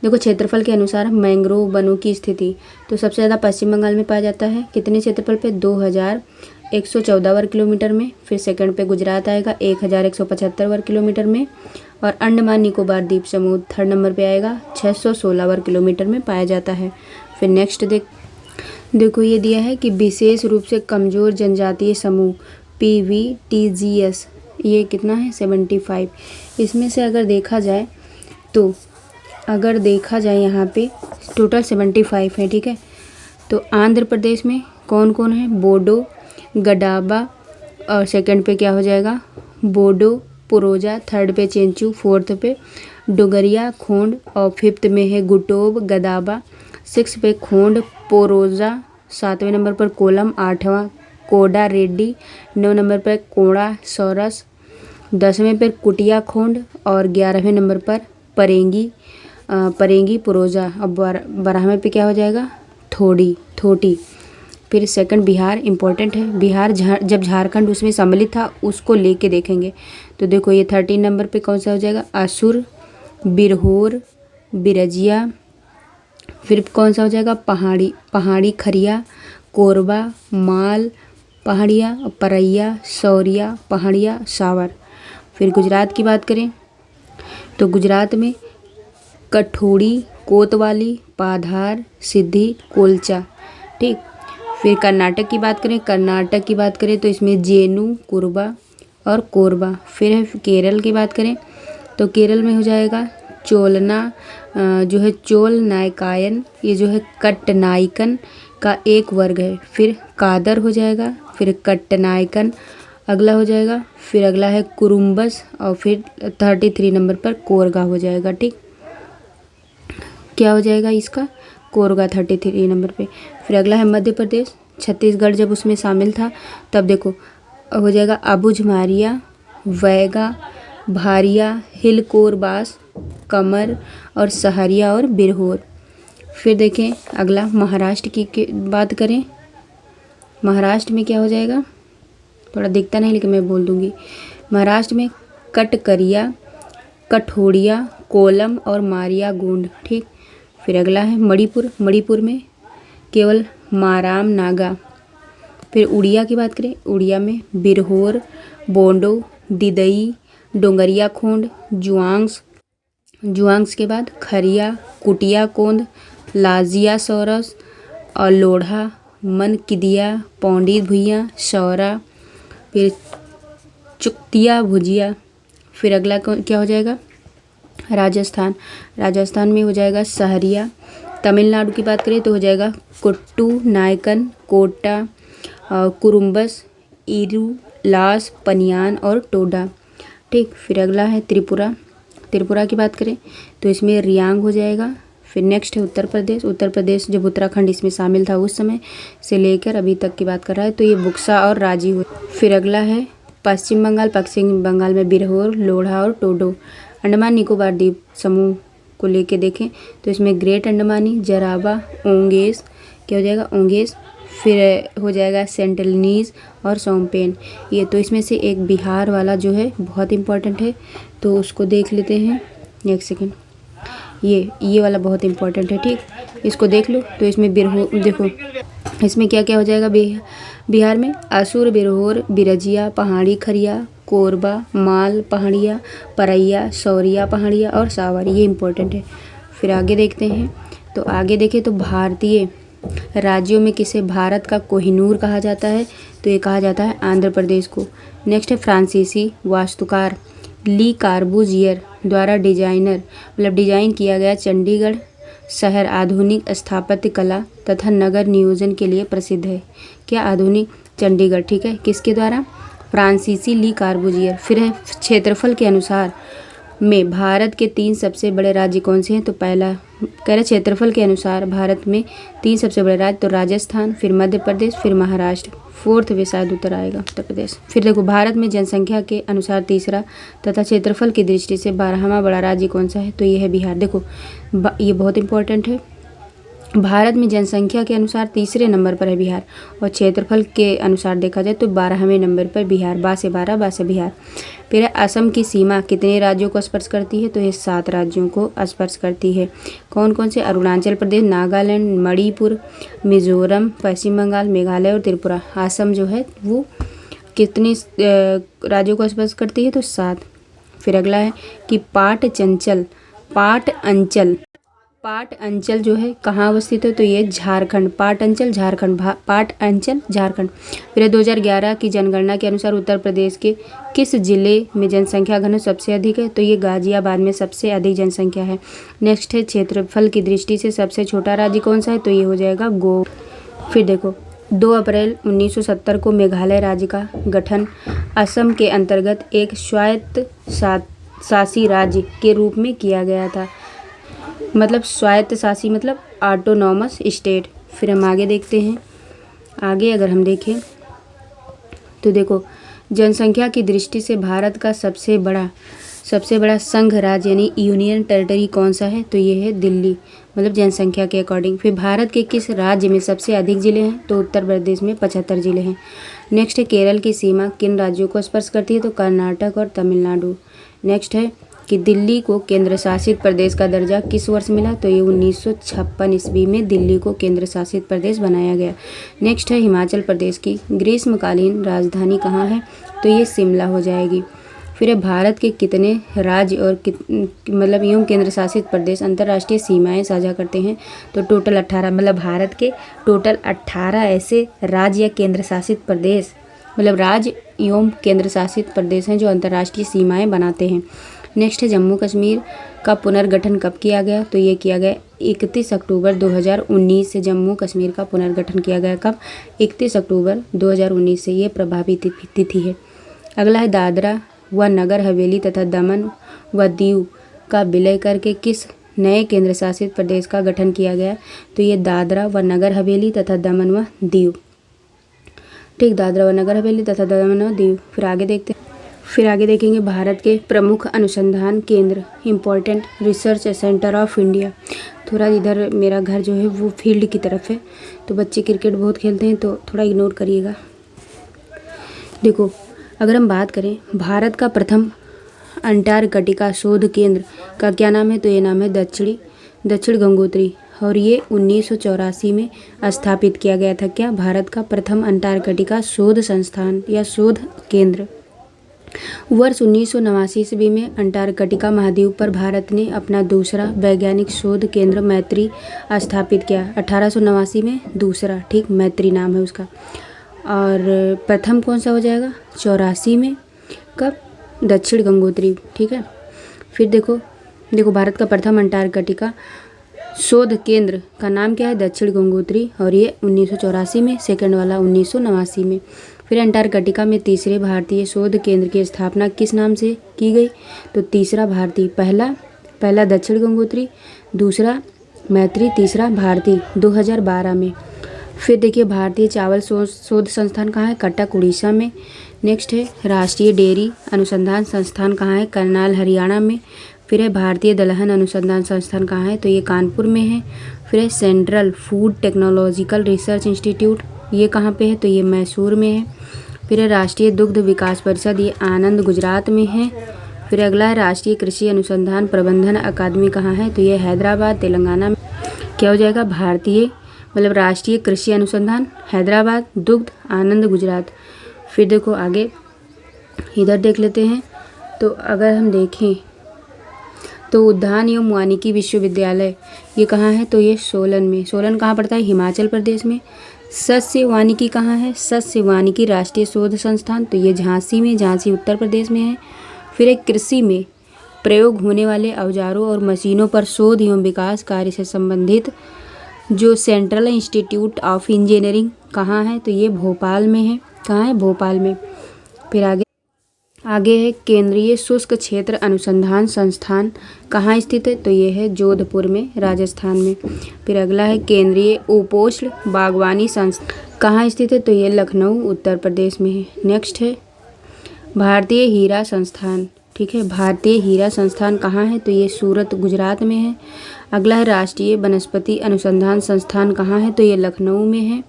क्षेत्रफल के अनुसार मैंग्रोव वनों की स्थिति, तो सबसे ज़्यादा पश्चिम बंगाल में पाया जाता है। कितने क्षेत्रफल पे, 2114 वर्ग किलोमीटर में। फिर सेकंड पे गुजरात आएगा 1175 वर्ग किलोमीटर में। और अंडमान निकोबार द्वीप समूह 3rd नंबर पे आएगा 616 वर्ग किलोमीटर में पाया जाता है। फिर नेक्स्ट देखो ये दिया है कि विशेष रूप से कमज़ोर जनजातीय समूह PVTGS, ये कितना है 75। इसमें से अगर देखा जाए यहाँ पे टोटल 75 है। ठीक है, तो आंध्र प्रदेश में कौन कौन है, बोडो, गडाबा, और सेकंड पे क्या हो जाएगा बोडो पुरोजा, 3rd पे चेंचू, 4th पे डोगरिया खोंड, और 5th में है गुटोब गदाबा, 6th पे खोंड पोरोजा, 7वें नंबर पर कोलम, 8वां कोडा रेड्डी, 9 नंबर पर कोड़ा सौरस, 10वें पर कुटिया खोंड, और 11वें नंबर पर परेंगी पुरोजा, और 12वें पे क्या हो जाएगा थोटी। फिर सेकंड बिहार इम्पोर्टेंट है। बिहार जब झारखंड उसमें सम्मिलित था उसको लेके देखेंगे। तो देखो ये 13 नंबर पे कौन सा हो जाएगा, असुर, बिरहोर, बिरजिया। फिर कौन सा हो जाएगा, पहाड़ी खरिया, कोरबा, माल पहाड़िया, परैया, सौरिया पहाड़िया, सावर। फिर गुजरात की बात करें तो गुजरात में कठोड़ी, कोतवाली, पाधार, सिद्धि, कोलचा। ठीक, फिर कर्नाटक की बात करें तो इसमें जेनू, कुरबा और कोरबा। फिर केरल की बात करें तो केरल में हो जाएगा चोलना, जो है चोल नायकायन, ये जो है कट्टनायकन का एक वर्ग है। फिर कादर हो जाएगा, फिर कट्टनायकन अगला हो जाएगा, फिर अगला है कुरुम्बस, और फिर 33 नंबर पर कोरगा हो जाएगा। ठीक, क्या हो जाएगा इसका कोरगा 33 नंबर पे। फिर अगला है मध्य प्रदेश, छत्तीसगढ़ जब उसमें शामिल था तब देखो हो जाएगा अबुझमारिया, वैगा, भारिया, हिलकोरबास, कमर और सहरिया और बिरहोर। फिर देखें अगला महाराष्ट्र की बात करें, महाराष्ट्र में क्या हो जाएगा, थोड़ा दिखता नहीं लेकिन मैं बोल दूंगी। महाराष्ट्र में कटकरिया, कठोड़िया, कोलम और मारिया गोंड। ठीक, फिर अगला है मणिपुर में केवल माराम नागा। फिर उड़िया की बात करें, उड़िया में बिरहोर, बोंडो, दिदई, डोंगरिया खोंड, जुआंग्स के बाद खरिया, कुटिया कोंद, लाजिया सौरस और लोढ़ा, मनकिदिया, पौंडी भुइयाँ, सौरा, फिर चुक्तिया भुजिया। फिर अगला क्या हो जाएगा, राजस्थान। राजस्थान में हो जाएगा सहरिया। तमिलनाडु की बात करें तो हो जाएगा कुट्टू, नायकन, कोटा, कुरुम्बस, इरू, लास, पनियान और टोडा। ठीक, फिर अगला है त्रिपुरा। त्रिपुरा की बात करें तो इसमें रियांग हो जाएगा। फिर नेक्स्ट है उत्तर प्रदेश। उत्तर प्रदेश जब उत्तराखंड इसमें शामिल था उस समय से लेकर अभी तक की बात कर रहा है तो ये बुक्सा और राजी हो। फिर अगला है पश्चिम बंगाल। पश्चिम बंगाल में बिरहोर, लोढ़ा और टोडो। अंडमान निकोबार द्वीप समूह को लेके देखें तो इसमें ग्रेट अंडमानी, जराबा, ओंगेस, क्या हो जाएगा ओंगेस, फिर हो जाएगा सेंटलिनीज और सोमपेन। ये तो इसमें से एक बिहार वाला जो है बहुत इंपॉर्टेंट है तो उसको देख लेते हैं। एक सेकेंड, ये वाला बहुत इंपॉर्टेंट है। ठीक, इसको देख लो। तो इसमें बिरहो देखो इसमें क्या क्या हो जाएगा बिहार में असुर, बिरहोर, बिरजिया, पहाड़ी खरिया, कोरबा, माल पहाड़िया, परैया, सौरिया पहाड़िया और सावर। ये इंपॉर्टेंट है। फिर आगे देखते हैं तो आगे देखें तो भारतीय राज्यों में किसे भारत का कोहिनूर कहा जाता है तो ये कहा जाता है आंध्र प्रदेश को। नेक्स्ट है फ्रांसीसी वास्तुकार ली कार्बूजियर द्वारा डिजाइन किया गया चंडीगढ़ शहर आधुनिक स्थापत्य कला तथा नगर नियोजन के लिए प्रसिद्ध है। क्या आधुनिक चंडीगढ़, ठीक है, किसके द्वारा, फ्रांसीसी ली कार्बूजियर। फिर है क्षेत्रफल के अनुसार में भारत के 3 सबसे बड़े राज्य कौन से हैं तो पहला कह रहे क्षेत्रफल के अनुसार भारत में 3 सबसे बड़े राज्य तो राजस्थान, फिर मध्य प्रदेश, फिर महाराष्ट्र। 4th वे शायद उत्तर आएगा उत्तर प्रदेश। फिर देखो भारत में जनसंख्या के अनुसार तीसरा तथा क्षेत्रफल की दृष्टि से 12वां बड़ा राज्य कौन सा है तो ये है बिहार। देखो ये बहुत इंपॉर्टेंट है। भारत में जनसंख्या के अनुसार तीसरे नंबर पर है बिहार और क्षेत्रफल के अनुसार देखा जाए तो 12वें नंबर पर बिहार। 12 से 12, 12 से बिहार। फिर असम की सीमा कितने राज्यों को स्पर्श करती है तो ये 7 राज्यों को स्पर्श करती है। कौन कौन से, अरुणाचल प्रदेश, नागालैंड, मणिपुर, मिजोरम, पश्चिम बंगाल, मेघालय और त्रिपुरा। असम जो है वो कितने राज्यों को स्पर्श करती है तो 7। फिर अगला है कि पाट अंचल जो है कहाँ अवस्थित है तो ये झारखंड। पाट अंचल झारखंड। फिर 2011 की जनगणना के अनुसार उत्तर प्रदेश के किस जिले में जनसंख्या घनत्व सबसे अधिक है तो ये गाजियाबाद में सबसे अधिक जनसंख्या है। नेक्स्ट है क्षेत्रफल की दृष्टि से सबसे छोटा राज्य कौन सा है तो ये हो जाएगा गोवा। फिर देखो 2 अप्रैल 1970 को मेघालय राज्य का गठन असम के अंतर्गत एक स्वायत्त शासी राज्य के रूप में किया गया था। मतलब स्वायत्त शासी मतलब ऑटोनॉमस स्टेट। फिर हम आगे देखते हैं। आगे अगर हम देखें तो देखो जनसंख्या की दृष्टि से भारत का सबसे बड़ा संघ राज्य यानी यूनियन टेरिटरी कौन सा है तो ये है दिल्ली, मतलब जनसंख्या के अकॉर्डिंग। फिर भारत के किस राज्य में सबसे अधिक जिले हैं तो उत्तर प्रदेश में 75 जिले हैं। नेक्स्ट है केरल की सीमा किन राज्यों को स्पर्श करती है तो कर्नाटक और तमिलनाडु। नेक्स्ट है कि दिल्ली को केंद्र शासित प्रदेश का दर्जा किस वर्ष मिला तो ये 1956 ईस्वी में दिल्ली को केंद्र शासित प्रदेश बनाया गया। नेक्स्ट है हिमाचल प्रदेश की ग्रीष्मकालीन राजधानी कहाँ है तो ये शिमला हो जाएगी। फिर है भारत के कितने राज्य और मतलब यूँ केंद्र शासित प्रदेश अंतर्राष्ट्रीय सीमाएं साझा करते हैं तो टोटल 18। मतलब भारत के टोटल 18 ऐसे राज्य या केंद्र शासित प्रदेश मतलब राज्य एवं केंद्र शासित प्रदेश हैं जो अंतर्राष्ट्रीय सीमाएं बनाते हैं। नेक्स्ट है जम्मू कश्मीर का पुनर्गठन कब किया गया तो ये किया गया 31 अक्टूबर 2019 से जम्मू कश्मीर का पुनर्गठन किया गया। कब, 31 अक्टूबर 2019 से ये प्रभावी तिथि है। अगला है दादरा व नगर हवेली तथा दमन व दीव का विलय करके किस नए केंद्र शासित प्रदेश का गठन किया गया तो ये दादरा व नगर हवेली तथा दमन व दीव। ठीक, दादरा व नगर हवेली तथा दमन व दीव। फिर आगे देखेंगे भारत के प्रमुख अनुसंधान केंद्र important research centre of India. थोड़ा इधर मेरा घर जो है वो फील्ड की तरफ है तो बच्चे क्रिकेट बहुत खेलते हैं तो थोड़ा इग्नोर करिएगा। देखो अगर हम बात करें भारत का प्रथम अंटार्कटिका शोध केंद्र का क्या नाम है तो ये नाम है दक्षिण गंगोत्री और ये 1984 में स्थापित किया गया था। क्या, भारत का प्रथम अंटार्कटिका शोध संस्थान या शोध केंद्र। वर्ष 1989 ईस्वी में अंटार्कटिका महाद्वीप पर भारत ने अपना दूसरा वैज्ञानिक शोध केंद्र मैत्री स्थापित किया। 1889 में दूसरा, ठीक, मैत्री नाम है उसका। और प्रथम कौन सा हो जाएगा? 84 में। कब? दक्षिण गंगोत्री, ठीक है। फिर देखो भारत का प्रथम अंटार्कटिका शोध केंद्र का नाम क्या है? दक्षिण गंगोत्री, और ये 1984 में, सेकंड वाला 1989 में। फिर अंटार्कटिका में तीसरे भारतीय शोध केंद्र की स्थापना किस नाम से की गई? तो तीसरा भारती, पहला दक्षिण गंगोत्री, दूसरा मैत्री, तीसरा भारती, 2012 में। फिर देखिए भारतीय चावल शोध संस्थान कहाँ है? कटक, उड़ीसा में। नेक्स्ट है राष्ट्रीय डेयरी अनुसंधान संस्थान कहाँ है? करनाल, हरियाणा में। फिर है भारतीय दलहन अनुसंधान संस्थान कहाँ है? तो ये कानपुर में है। फिर है central food technological research institute, ये कहाँ पे है? तो ये मैसूर में है। फिर है राष्ट्रीय दुग्ध विकास परिषद, ये आनंद, गुजरात में है। फिर अगला है राष्ट्रीय कृषि अनुसंधान प्रबंधन अकादमी कहाँ है? तो ये हैदराबाद, तेलंगाना में। क्या हो जाएगा? भारतीय राष्ट्रीय कृषि अनुसंधान हैदराबाद, दुग्ध आनंद, गुजरात। फिर देखो आगे इधर देख लेते हैं। तो अगर हम देखें तो उद्यान एवं वानिकी विश्वविद्यालय ये कहाँ है? तो ये सोलन में। सोलन कहाँ पड़ता है? हिमाचल प्रदेश में। सस्य वानिकी कहाँ है? सस्य वानिकी राष्ट्रीय शोध संस्थान, तो ये झांसी में, झांसी उत्तर प्रदेश में है। फिर एक कृषि में प्रयोग होने वाले औजारों और मशीनों पर शोध एवं विकास कार्य से संबंधित जो सेंट्रल इंस्टीट्यूट ऑफ इंजीनियरिंग कहाँ है? तो ये भोपाल में है। कहाँ है? भोपाल में। फिर आगे है केंद्रीय शुष्क क्षेत्र अनुसंधान संस्थान कहाँ स्थित है? तो ये है जोधपुर में, राजस्थान में। फिर अगला है केंद्रीय उपोष्ण बागवानी संस्थान कहाँ स्थित है? तो ये लखनऊ, उत्तर प्रदेश में है। नेक्स्ट है भारतीय हीरा संस्थान, ठीक है। भारतीय हीरा संस्थान कहाँ है? तो ये सूरत, गुजरात में है। अगला है राष्ट्रीय वनस्पति अनुसंधान संस्थान कहाँ है? तो ये लखनऊ में है।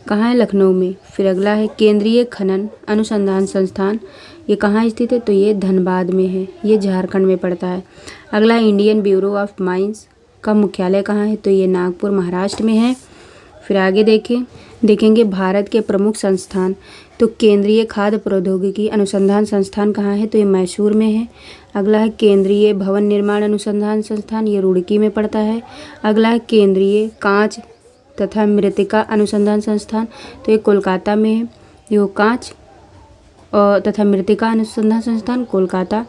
कहाँ है? लखनऊ में। फिर अगला है केंद्रीय खनन अनुसंधान संस्थान, ये कहाँ स्थित है? तो ये धनबाद में है, ये झारखंड में पड़ता है। अगला है इंडियन ब्यूरो ऑफ माइंस का मुख्यालय कहाँ है? तो ये नागपुर, महाराष्ट्र में है। फिर आगे देखेंगे भारत के प्रमुख संस्थान, तो केंद्रीय खाद्य प्रौद्योगिकी अनुसंधान संस्थान कहाँ है? तो ये मैसूर में है। अगला है केंद्रीय भवन निर्माण अनुसंधान संस्थान, ये रुड़की में पड़ता है। अगला है केंद्रीय कांच तथा मृत्तिका अनुसंधान संस्थान, तो ये कोलकाता में है। ये कांच और तथा मृत्तिका अनुसंधान संस्थान कोलकाता,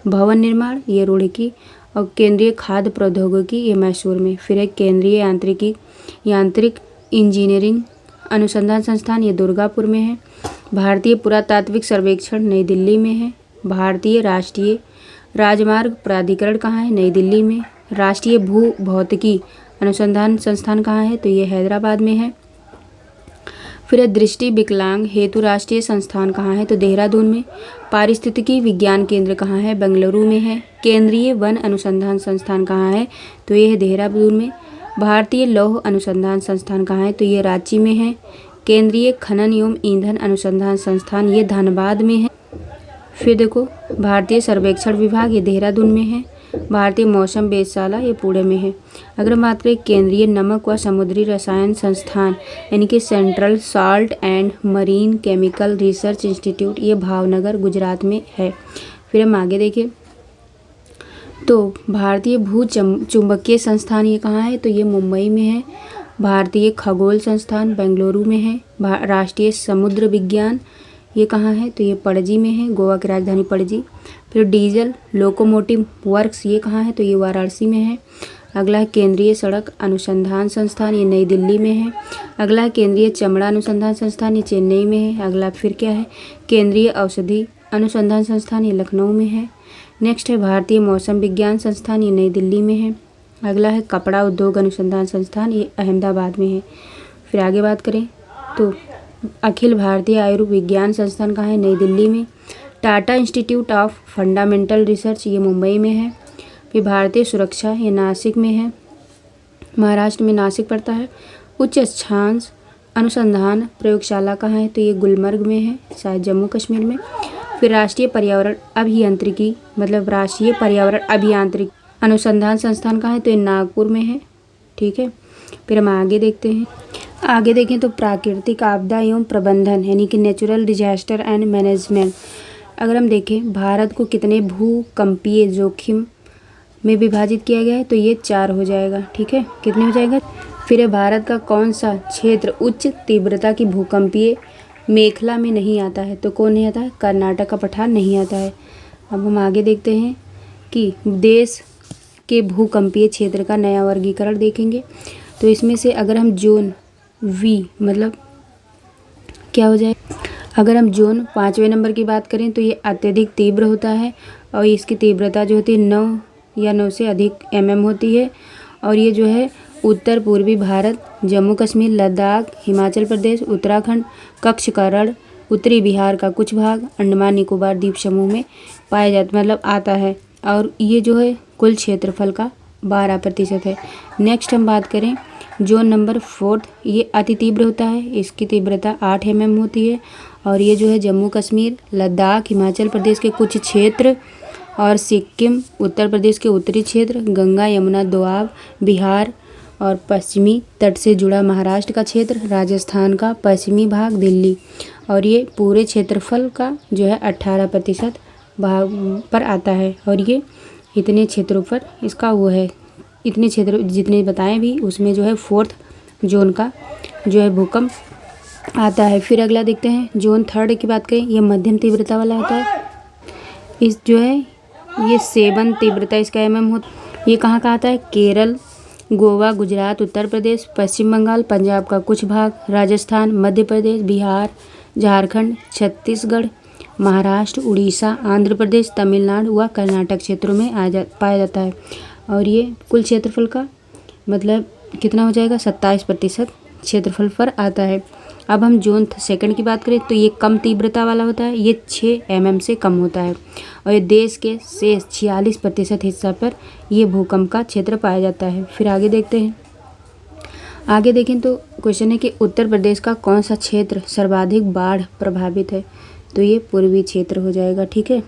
भवन निर्माण ये रुड़की, और केंद्रीय खाद्य प्रौद्योगिकी ये मैसूर में। फिर एक केंद्रीय यांत्रिक इंजीनियरिंग अनुसंधान संस्थान ये दुर्गापुर में है। भारतीय पुरातात्विक सर्वेक्षण नई दिल्ली में है। भारतीय राष्ट्रीय राजमार्ग प्राधिकरण कहाँ है? नई दिल्ली में। राष्ट्रीय भू भौतिकी अनुसंधान संस्थान कहाँ है? तो ये हैदराबाद में है। फिर दृष्टि विकलांग हेतु राष्ट्रीय संस्थान कहाँ है? तो देहरादून में। पारिस्थितिकी विज्ञान केंद्र कहाँ है? बेंगलुरु में है। केंद्रीय वन अनुसंधान संस्थान कहाँ है? तो ये है देहरादून में। भारतीय लौह अनुसंधान संस्थान कहाँ है? तो ये रांची में है। केंद्रीय खनन एवं ईंधन अनुसंधान संस्थान ये धनबाद में है। फिर देखो भारतीय सर्वेक्षण विभाग ये देहरादून में है। भारतीय मौसम वेधशाला ये पुणे में है। अगर हम बात करें केंद्रीय नमक व समुद्री रसायन संस्थान यानी कि central salt and marine chemical research institute ये भावनगर, गुजरात में है। फिर हम आगे देखें तो भारतीय भू चुंबकीय संस्थान ये कहाँ है? तो ये मुंबई में है। भारतीय खगोल संस्थान बेंगलुरु में है। राष्ट्रीय समुद्र विज्ञान ये कहाँ है? तो ये पणजी में है, गोवा की राजधानी पणजी। फिर डीजल लोकोमोटिव वर्क्स ये कहाँ है? तो ये वाराणसी में है। अगला है केंद्रीय सड़क अनुसंधान संस्थान ये नई दिल्ली में है। अगला है केंद्रीय चमड़ा अनुसंधान संस्थान ये चेन्नई में है। अगला फिर क्या है? केंद्रीय औषधि अनुसंधान संस्थान ये लखनऊ में है। नेक्स्ट है भारतीय मौसम विज्ञान संस्थान ये नई दिल्ली में है। अगला है कपड़ा उद्योग अनुसंधान संस्थान ये अहमदाबाद में है। फिर आगे बात करें तो अखिल भारतीय आयुर्विज्ञान संस्थान कहाँ है? नई दिल्ली में। Tata institute of fundamental research ये मुंबई में है। फिर भारतीय सुरक्षा ये नासिक में है, महाराष्ट्र में नासिक पड़ता है। उच्च अक्षांश अनुसंधान प्रयोगशाला कहाँ है? तो ये गुलमर्ग में है, शायद जम्मू कश्मीर में। फिर राष्ट्रीय पर्यावरण अभियांत्रिकी राष्ट्रीय पर्यावरण अभियांत्रिकी अनुसंधान संस्थान कहाँ है? तो ये नागपुर में है, ठीक है। फिर हम आगे देखें तो प्राकृतिक आपदा एवं प्रबंधन यानी कि नेचुरल डिजास्टर एंड मैनेजमेंट अगर हम देखें भारत को कितने भूकंपीय जोखिम में विभाजित किया गया है, तो ये 4 हो जाएगा। ठीक है, कितने हो जाएगा? फिर भारत का कौन सा क्षेत्र उच्च तीव्रता की भूकंपीय मेखला में नहीं आता है? तो कौन नहीं आता है? कर्नाटक का पठार नहीं आता है। अब हम आगे देखते हैं कि देश के भूकंपीय क्षेत्र का नया वर्गीकरण देखेंगे। तो इसमें से अगर हम जोन वी मतलब क्या हो जाए, अगर हम जोन 5वें नंबर की बात करें तो ये अत्यधिक तीव्र होता है और इसकी तीव्रता जो होती है 9 या 9 से अधिक mm होती है। और ये जो है उत्तर पूर्वी भारत, जम्मू कश्मीर, लद्दाख, हिमाचल प्रदेश, उत्तराखंड, कच्छकरण, उत्तरी बिहार का कुछ भाग, अंडमान निकोबार द्वीप समूह में पाया जाता मतलब आता है। और ये जो है कुल क्षेत्रफल का 12% है। नेक्स्ट हम बात करें जोन नंबर 4, ये अति तीव्र होता है, इसकी तीव्रता 8 mm होती है। और ये जो है जम्मू कश्मीर, लद्दाख, हिमाचल प्रदेश के कुछ क्षेत्र और सिक्किम, उत्तर प्रदेश के उत्तरी क्षेत्र, गंगा यमुना दोआब, बिहार और पश्चिमी तट से जुड़ा महाराष्ट्र का क्षेत्र, राजस्थान का पश्चिमी भाग, दिल्ली। और ये पूरे क्षेत्रफल का जो है 18% भाग पर आता है। और ये इतने क्षेत्रों पर इसका वो है, इतने क्षेत्र जितने बताएं भी उसमें जो है 4th जोन का जो है भूकंप आता है। फिर अगला देखते हैं जोन 3 की बात करें, ये मध्यम तीव्रता वाला होता है। इस जो है ये 7 तीव्रता इसका mm होता है। ये कहाँ का आता है? केरल, गोवा, गुजरात, उत्तर प्रदेश, पश्चिम बंगाल, पंजाब का कुछ भाग, राजस्थान, मध्य प्रदेश, बिहार, झारखंड, छत्तीसगढ़, महाराष्ट्र, उड़ीसा, आंध्र प्रदेश, तमिलनाडु व कर्नाटक क्षेत्रों में पाया जाता है। और ये कुल क्षेत्रफल का मतलब कितना हो जाएगा? 27% क्षेत्रफल पर आता है। अब हम जोन 2 की बात करें तो ये कम तीव्रता वाला होता है, ये 6 mm से कम होता है। और ये देश के शेष 46% हिस्सा पर ये भूकंप का क्षेत्र पाया जाता है। फिर आगे देखते हैं, आगे देखें तो क्वेश्चन है कि उत्तर प्रदेश का कौन सा क्षेत्र सर्वाधिक बाढ़ प्रभावित है? तो ये पूर्वी क्षेत्र हो जाएगा। ठीक है,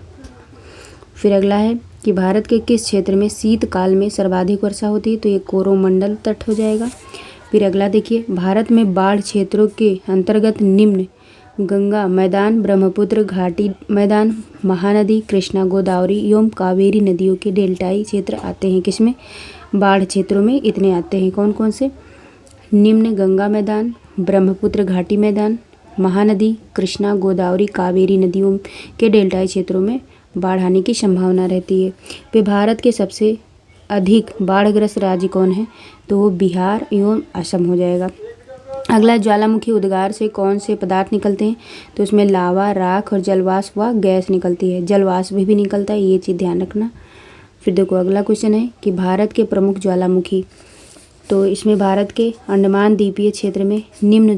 फिर अगला है कि भारत के किस क्षेत्र में शीतकाल में सर्वाधिक वर्षा होती है? तो ये कोरोमंडल तट हो जाएगा। फिर अगला देखिए, भारत में बाढ़ क्षेत्रों के अंतर्गत निम्न गंगा मैदान, ब्रह्मपुत्र घाटी मैदान, महानदी, कृष्णा, गोदावरी एवं कावेरी नदियों के डेल्टाई क्षेत्र आते हैं। किसमें? बाढ़ क्षेत्रों में इतने आते हैं। कौन कौन से? निम्न गंगा मैदान, ब्रह्मपुत्र घाटी मैदान, महानदी, कृष्णा, गोदावरी, कावेरी नदियों के डेल्टाई क्षेत्रों में बाढ़ आने की संभावना रहती है। फिर भारत के सबसे अधिक बाढ़ग्रस्त राज्य कौन है? तो वो बिहार एवं असम हो जाएगा। अगला, ज्वालामुखी उद्गार से कौन से पदार्थ निकलते हैं? तो इसमें लावा, राख और जलवाष्प व गैस निकलती है। जलवाष्प भी निकलता है, ये चीज़ ध्यान रखना। फिर देखो अगला क्वेश्चन है कि भारत के प्रमुख ज्वालामुखी, तो इसमें भारत के अंडमान द्वीपीय क्षेत्र में निम्न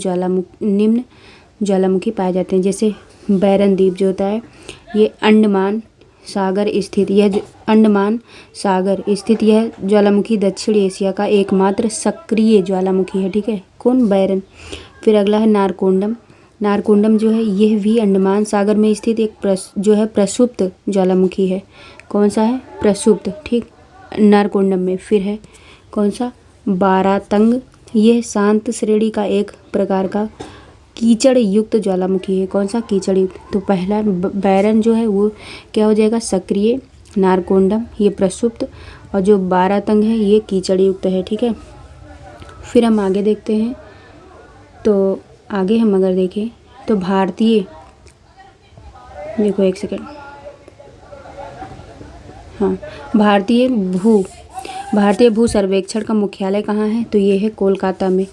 ज्वालामुखी पाए जाते हैं। जैसे बैरन द्वीप जो होता है, ये अंडमान सागर स्थित यह ज्वालामुखी दक्षिण एशिया का एकमात्र सक्रिय ज्वालामुखी है। ठीक है, कौन? बैरन। फिर अगला है नारकोंडम। नारकोंडम जो है यह भी अंडमान सागर में स्थित एक प्रसुप्त ज्वालामुखी है। कौन सा है? प्रसुप्त। ठीक, नारकोंडम में। फिर है कौन सा? बारातंग। यह शांत श्रेणी का एक प्रकार का कीचड़ युक्त ज्वालामुखी है। कौन सा? कीचड़ युक्त। तो पहला बैरन जो है वो क्या हो जाएगा? सक्रिय, नारकोंडम ये प्रसुप्त, और जो बारातंग है ये कीचड़ युक्त है। ठीक है, फिर हम आगे देखते हैं। तो आगे हम अगर देखें तो देखो एक सेकेंड, हाँ, भारतीय भू सर्वेक्षण का मुख्यालय कहाँ है? तो ये है कोलकाता में।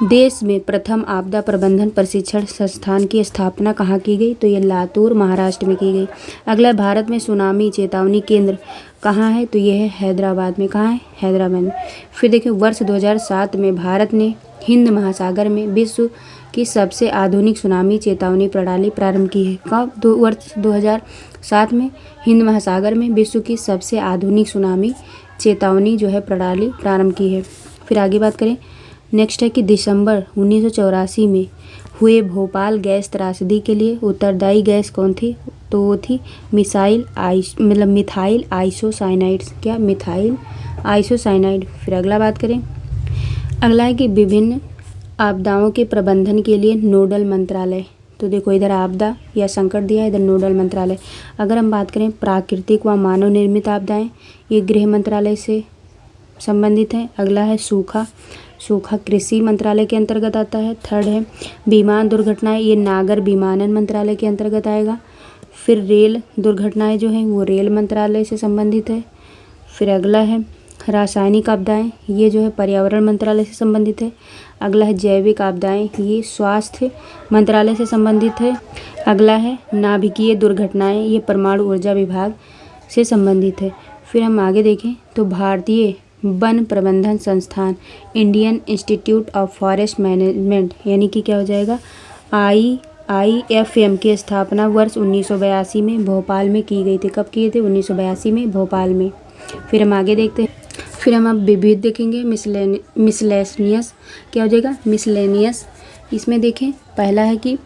देश में प्रथम आपदा प्रबंधन प्रशिक्षण संस्थान की स्थापना कहाँ की गई? तो ये लातूर, महाराष्ट्र में की गई। अगला, भारत में सुनामी चेतावनी केंद्र कहाँ है? तो ये है हैदराबाद में। कहाँ है? हैदराबाद में। फिर देखिए, वर्ष 2007 में भारत ने हिंद महासागर में विश्व की सबसे आधुनिक सुनामी चेतावनी प्रणाली प्रारंभ की है। कब? वर्ष 2007 में हिंद महासागर में विश्व की सबसे आधुनिक सुनामी चेतावनी जो है प्रणाली प्रारंभ की है। फिर आगे बात करें, नेक्स्ट है कि दिसंबर 1984 में हुए भोपाल गैस त्रासदी के लिए उत्तरदायी गैस कौन थी? तो वो थी मिथाइल आइसोसाइनाइड। क्या? Methyl isocyanide. फिर अगला बात करें, अगला है कि विभिन्न आपदाओं के प्रबंधन के लिए नोडल मंत्रालय तो देखो इधर आपदा या संकट दिया है, इधर नोडल मंत्रालय। अगर हम बात करें प्राकृतिक व मानव निर्मित आपदाएं, ये गृह मंत्रालय से संबंधित है। अगला है सूखा, सूखा कृषि मंत्रालय के अंतर्गत आता है। थर्ड है विमान दुर्घटनाएं, ये नागर विमानन मंत्रालय के अंतर्गत आएगा। फिर रेल दुर्घटनाएं जो हैं वो रेल मंत्रालय से संबंधित है। फिर अगला है रासायनिक आपदाएं, ये जो है पर्यावरण मंत्रालय से संबंधित है। अगला है जैविक आपदाएं, ये स्वास्थ्य मंत्रालय से संबंधित है। अगला है नाभिकीय दुर्घटनाएं, ये परमाणु ऊर्जा विभाग से संबंधित है। फिर हम आगे देखें तो भारतीय वन प्रबंधन संस्थान, Indian institute of forest management, यानी कि क्या हो जाएगा IIFM की स्थापना वर्ष 1982 में भोपाल में की गई थी। कब किए थे? 1982 में भोपाल में। फिर हम आगे देखते हैं, फिर हम अब विविध देखेंगे। मिसलेनियस क्या हो जाएगा? मिसलेनियस। इसमें देखें पहला है कि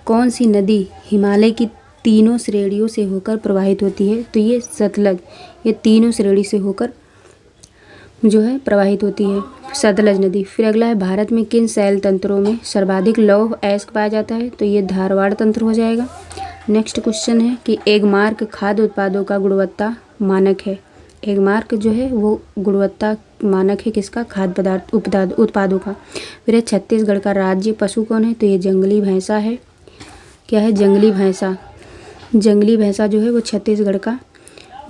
कौन सी नदी हिमालय की तीनों श्रेणियों से होकर प्रवाहित होती है? तो ये सतलज, ये तीनों श्रेणी से होकर जो है प्रवाहित होती है, सतलज नदी। फिर अगला है भारत में किन शैल तंत्रों में सर्वाधिक लौह अयस्क पाया जाता है? तो ये धारवाड़ तंत्र हो जाएगा। नेक्स्ट क्वेश्चन है कि एगमार्क खाद्य उत्पादों का गुणवत्ता मानक है। एगमार्क जो है वो गुणवत्ता मानक है किसका? खाद्य पदार्थ उत्पादों का। फिर है छत्तीसगढ़ का राज्य पशु कौन है? तो ये जंगली भैंसा है। क्या है? जंगली भैंसा। जंगली भैंसा जो है वो छत्तीसगढ़ का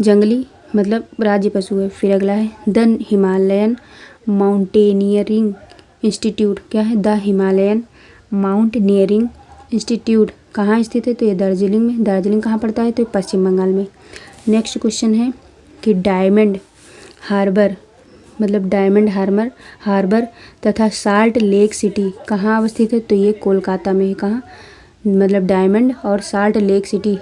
जंगली मतलब राज्य पशु है। फिर अगला है द हिमालयन माउंटेनियरिंग इंस्टीट्यूट। क्या है? द हिमालयन माउंटेनियरिंग इंस्टीट्यूट कहाँ स्थित है? तो ये दार्जिलिंग में। दार्जिलिंग कहाँ पड़ता है? तो ये पश्चिम बंगाल में। नेक्स्ट क्वेश्चन है कि डायमंड हार्बर मतलब डायमंड हार्बर तथा साल्ट लेक सिटी कहाँ अवस्थित है? तो ये कोलकाता में है। कहाँ? मतलब डायमंड और साल्ट लेक सिटी,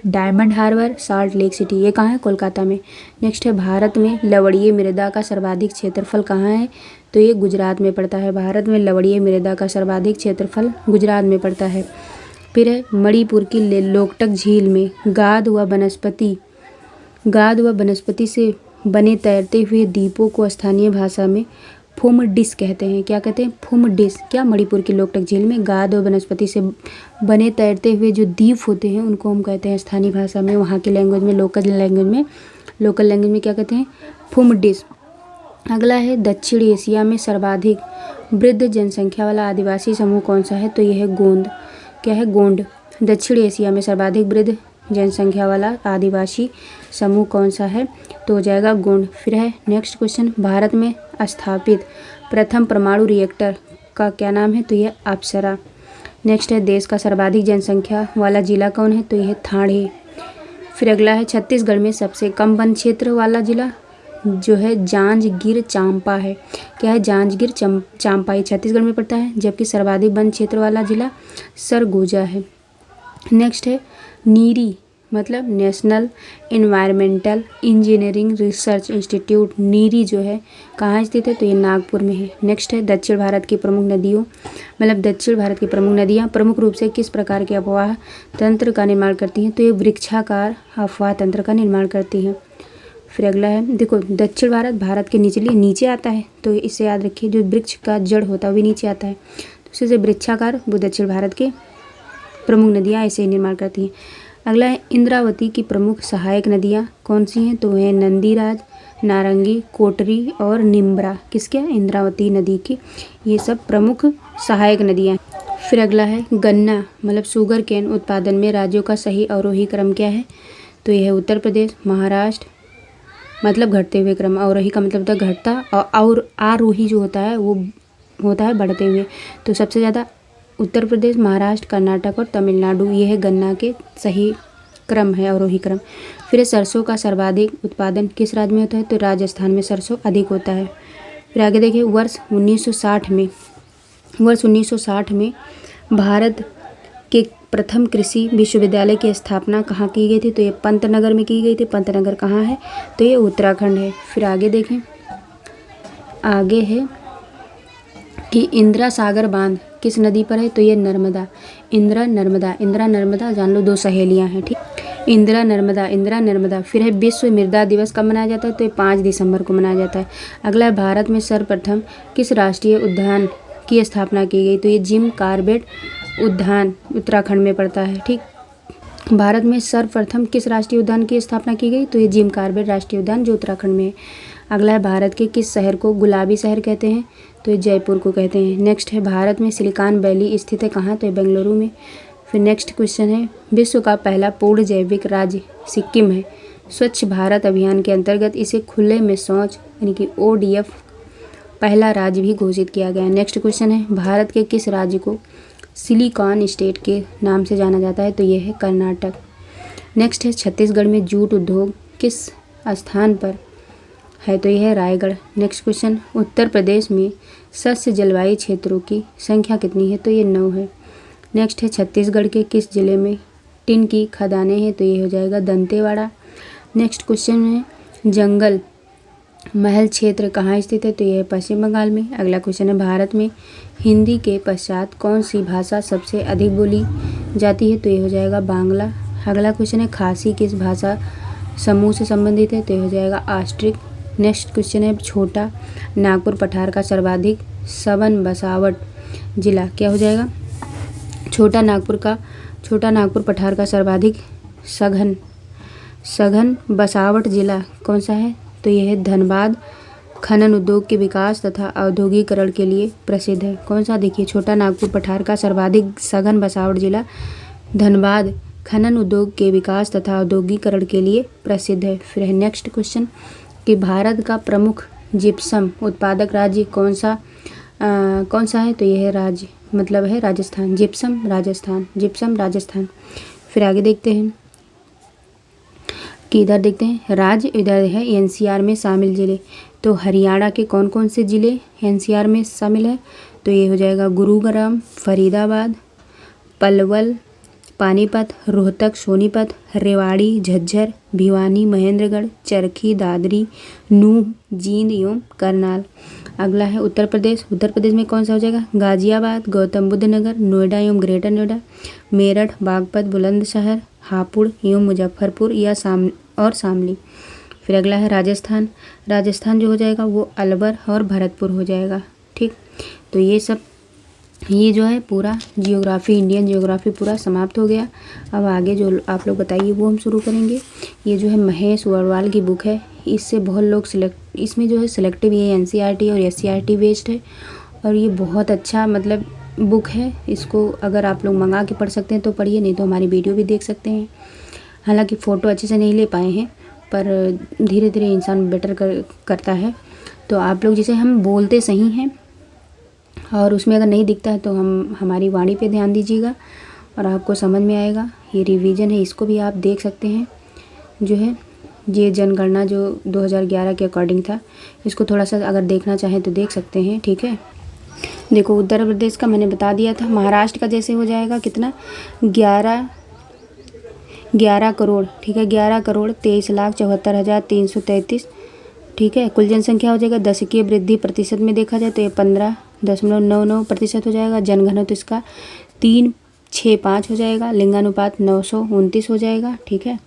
डायमंड हार्बर, साल्ट लेक सिटी, ये कहाँ है? कोलकाता में। नेक्स्ट है भारत में लवणीय मृदा का सर्वाधिक क्षेत्रफल कहाँ है? तो ये गुजरात में पड़ता है। भारत में लवणीय मृदा का सर्वाधिक क्षेत्रफल गुजरात में पड़ता है। फिर है मणिपुर की लोकटक झील में गाद व वनस्पति से बने तैरते हुए द्वीपों को स्थानीय भाषा में फुमडिस कहते हैं। क्या कहते हैं? फुमडिस। क्या? मणिपुर की लोकटक झील में गाद और वनस्पति से बने तैरते हुए जो द्वीप होते हैं उनको हम कहते हैं स्थानीय भाषा में, वहाँ की लैंग्वेज में, लोकल लैंग्वेज में क्या कहते हैं? फुमडिस। अगला है दक्षिण एशिया में सर्वाधिक वृद्ध जनसंख्या वाला आदिवासी समूह कौन सा है? तो यह है गोंड। क्या है? गोंड। दक्षिण एशिया में सर्वाधिक वृद्ध जनसंख्या वाला आदिवासी समूह कौन सा है? तो हो जाएगा गोंड। फिर है नेक्स्ट क्वेश्चन, भारत में स्थापित प्रथम परमाणु रिएक्टर का क्या नाम है? तो यह अप्सरा। नेक्स्ट है देश का सर्वाधिक जनसंख्या वाला जिला कौन है? तो यह ठाणे। फिर अगला है छत्तीसगढ़ में सबसे कम वन क्षेत्र वाला जिला जो है जांजगीर चांपा है। क्या है? जांजगीर चांपा, ये छत्तीसगढ़ में पड़ता है। जबकि सर्वाधिक वन क्षेत्र वाला जिला सरगुजा है। नेक्स्ट है नीरी मतलब national environmental engineering research institute, NEERI जो है कहाँ स्थित है? तो ये नागपुर में है। नेक्स्ट है दक्षिण भारत की प्रमुख नदियाँ प्रमुख रूप से किस प्रकार के अफवाह तंत्र का निर्माण करती हैं? तो ये वृक्षाकार अफवाह तंत्र का निर्माण करती हैं। फिर अगला है देखो दक्षिण भारत के नीचे आता है, तो इसे याद रखिए, जो वृक्ष का जड़ होता है वो भी नीचे आता है, तो इसे वृक्षाकार वो दक्षिण भारत के प्रमुख नदियाँ ऐसे ही निर्माण करती हैं। अगला है इंद्रावती की प्रमुख सहायक नदियाँ कौन सी हैं? तो है नंदीराज, नारंगी, कोटरी और निम्बरा। किसके? इंद्रावती नदी की ये सब प्रमुख सहायक नदियाँ हैं। फिर अगला है गन्ना मतलब शुगर केन उत्पादन में राज्यों का सही आरोही क्रम क्या है? तो यह है उत्तर प्रदेश, महाराष्ट्र मतलब घटते हुए क्रम, आरोही का मतलब होता है घटता, और आरोही जो होता है वो होता है बढ़ते हुए। तो सबसे ज़्यादा उत्तर प्रदेश, महाराष्ट्र, कर्नाटक और तमिलनाडु, ये है गन्ना के सही क्रम है, आरोही क्रम। फिर सरसों का सर्वाधिक उत्पादन किस राज्य में होता है? तो राजस्थान में सरसों अधिक होता है। फिर आगे देखिए वर्ष 1960 में भारत के प्रथम कृषि विश्वविद्यालय की स्थापना कहाँ की गई थी? तो ये पंतनगर में की गई थी। पंतनगर कहाँ है? तो ये उत्तराखंड है। फिर आगे देखें, आगे है कि इंदिरा सागर बांध किस नदी पर है? तो ये नर्मदा। इंदिरा नर्मदा जान लो, दो सहेलियां हैं, ठीक। इंदिरा नर्मदा। फिर है विश्व मृदा दिवस कब मनाया जाता है? तो ये 5 दिसंबर को मनाया जाता है। अगला है भारत में सर्वप्रथम किस राष्ट्रीय उद्यान की स्थापना की गई? तो ये जिम कॉर्बेट उद्यान उत्तराखंड में पड़ता है। ठीक, भारत में सर्वप्रथम किस राष्ट्रीय उद्यान की स्थापना की गई? तो ये जिम कॉर्बेट राष्ट्रीय उद्यान जो उत्तराखंड में है। अगला है, भारत के किस शहर को गुलाबी शहर कहते हैं? तो ये जयपुर को कहते हैं। नेक्स्ट है, भारत में सिलिकॉन वैली स्थित है कहाँ? तो ये बेंगलुरु में। फिर नेक्स्ट क्वेश्चन है, विश्व का पहला पूर्ण जैविक राज्य सिक्किम है। स्वच्छ भारत अभियान के अंतर्गत इसे खुले में शौच यानी कि ODF पहला राज्य भी घोषित किया गया है। नेक्स्ट क्वेश्चन है, भारत के किस राज्य को सिलिकॉन स्टेट के नाम से जाना जाता है? तो यह है कर्नाटक। नेक्स्ट है, छत्तीसगढ़ में जूट उद्योग किस स्थान पर है? तो यह है रायगढ़। नेक्स्ट क्वेश्चन, उत्तर प्रदेश में सस्य जलवायु क्षेत्रों की संख्या कितनी है? तो ये 9 है। नेक्स्ट है, छत्तीसगढ़ के किस जिले में टिन की खदानें हैं? तो ये हो जाएगा दंतेवाड़ा। नेक्स्ट क्वेश्चन है, जंगल महल क्षेत्र कहाँ स्थित है? तो यह है पश्चिम बंगाल में। अगला क्वेश्चन है, भारत में हिंदी के पश्चात कौन सी भाषा सबसे अधिक बोली जाती है? तो ये हो जाएगा बांग्ला। अगला क्वेश्चन है, खासी किस भाषा समूह से संबंधित है? तो ये हो जाएगा ऑस्ट्रिक। नेक्स्ट क्वेश्चन है, छोटा नागपुर पठार का सर्वाधिक सघन बसावट जिला क्या हो जाएगा? छोटा नागपुर पठार का सर्वाधिक सघन बसावट जिला कौन सा है? तो यह है धनबाद। खनन उद्योग के विकास तथा औद्योगिकरण के लिए प्रसिद्ध है कौन सा? देखिए, छोटा नागपुर पठार का सर्वाधिक सघन बसावट जिला धनबाद खनन उद्योग के विकास तथा औद्योगिकरण के लिए प्रसिद्ध है। फिर है नेक्स्ट क्वेश्चन कि भारत का प्रमुख जिप्सम उत्पादक राज्य कौन सा है? तो यह है राज्य मतलब है राजस्थान। जिप्सम राजस्थान। फिर आगे देखते हैं कि इधर देखते हैं राज्य, इधर है NCR में शामिल जिले। तो हरियाणा के कौन कौन से जिले NCR में शामिल है? तो ये हो जाएगा गुरुग्राम, फरीदाबाद, पलवल, पानीपत, रोहतक, सोनीपत, रेवाड़ी, झज्जर, भिवानी, महेंद्रगढ़, चरखी, दादरी, नूंह, जींद एवं करनाल। अगला है उत्तर प्रदेश में कौन सा हो जाएगा? गाजियाबाद, गौतम बुद्ध नगर, नोएडा एवं ग्रेटर नोएडा, मेरठ, बागपत, बुलंदशहर, हापुड़ एवं मुजफ्फरपुर या शामली। फिर अगला है राजस्थान जो हो जाएगा वो अलवर और भरतपुर हो जाएगा। ठीक, तो ये जो है पूरा इंडियन जियोग्राफी पूरा समाप्त हो गया। अब आगे जो आप लोग बताइए वो हम शुरू करेंगे। ये जो है महेश वर्वाल की बुक है, इससे बहुत लोग इसमें जो है सिलेक्टिव ये NCERT और SCERT बेस्ड है और ये बहुत अच्छा मतलब बुक है। इसको अगर आप लोग मंगा के पढ़ सकते हैं तो पढ़िए, नहीं तो हमारी वीडियो भी देख सकते हैं। हालांकि फ़ोटो अच्छे से नहीं ले पाए हैं पर धीरे धीरे इंसान बेटर करता है। तो आप लोग जैसे हम बोलते सही हैं और उसमें अगर नहीं दिखता है तो हमारी वाणी पे ध्यान दीजिएगा और आपको समझ में आएगा। ये रिवीजन है, इसको भी आप देख सकते हैं। जो है ये जनगणना जो 2011 के अकॉर्डिंग था, इसको थोड़ा सा अगर देखना चाहें तो देख सकते हैं। ठीक है, देखो उत्तर प्रदेश का मैंने बता दिया था। महाराष्ट्र का जैसे हो जाएगा कितना 11 करोड़। ठीक है, 11,23,74,333। ठीक है, कुल जनसंख्या हो जाएगा। दशकीय वृद्धि प्रतिशत में देखा जाए तो ये 15.99% हो जाएगा। जनघनत्व इसका 365 हो जाएगा। लिंगानुपात 929 हो जाएगा। ठीक है,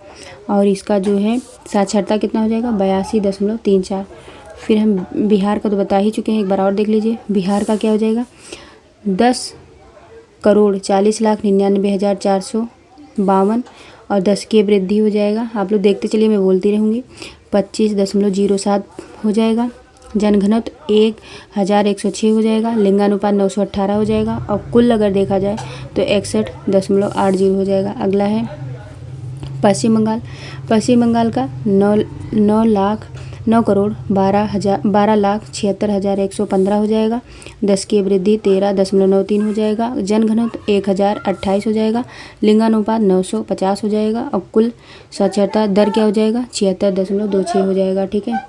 और इसका जो है साक्षरता कितना हो जाएगा 82.34। फिर हम बिहार का तो बता ही चुके हैं, एक बार और देख लीजिए। बिहार का क्या हो जाएगा 10,40,99,452 और 10 की वृद्धि हो जाएगा। आप लोग देखते चलिए, मैं बोलती रहूँगी। 25.07 हो जाएगा। जनघनत्व 1,106 हो जाएगा। लिंगानुपात 918 हो जाएगा और कुल अगर देखा जाए तो 61.80 हो जाएगा। अगला है पश्चिम बंगाल का 9,12,76,115 हो जाएगा। 10 की वृद्धि 13.93 हो जाएगा। जनघनत्व 1,028 हो जाएगा। लिंगानुपात 950 हो जाएगा और कुल साक्षरता दर क्या हो जाएगा 76.26 हो जाएगा। ठीक है,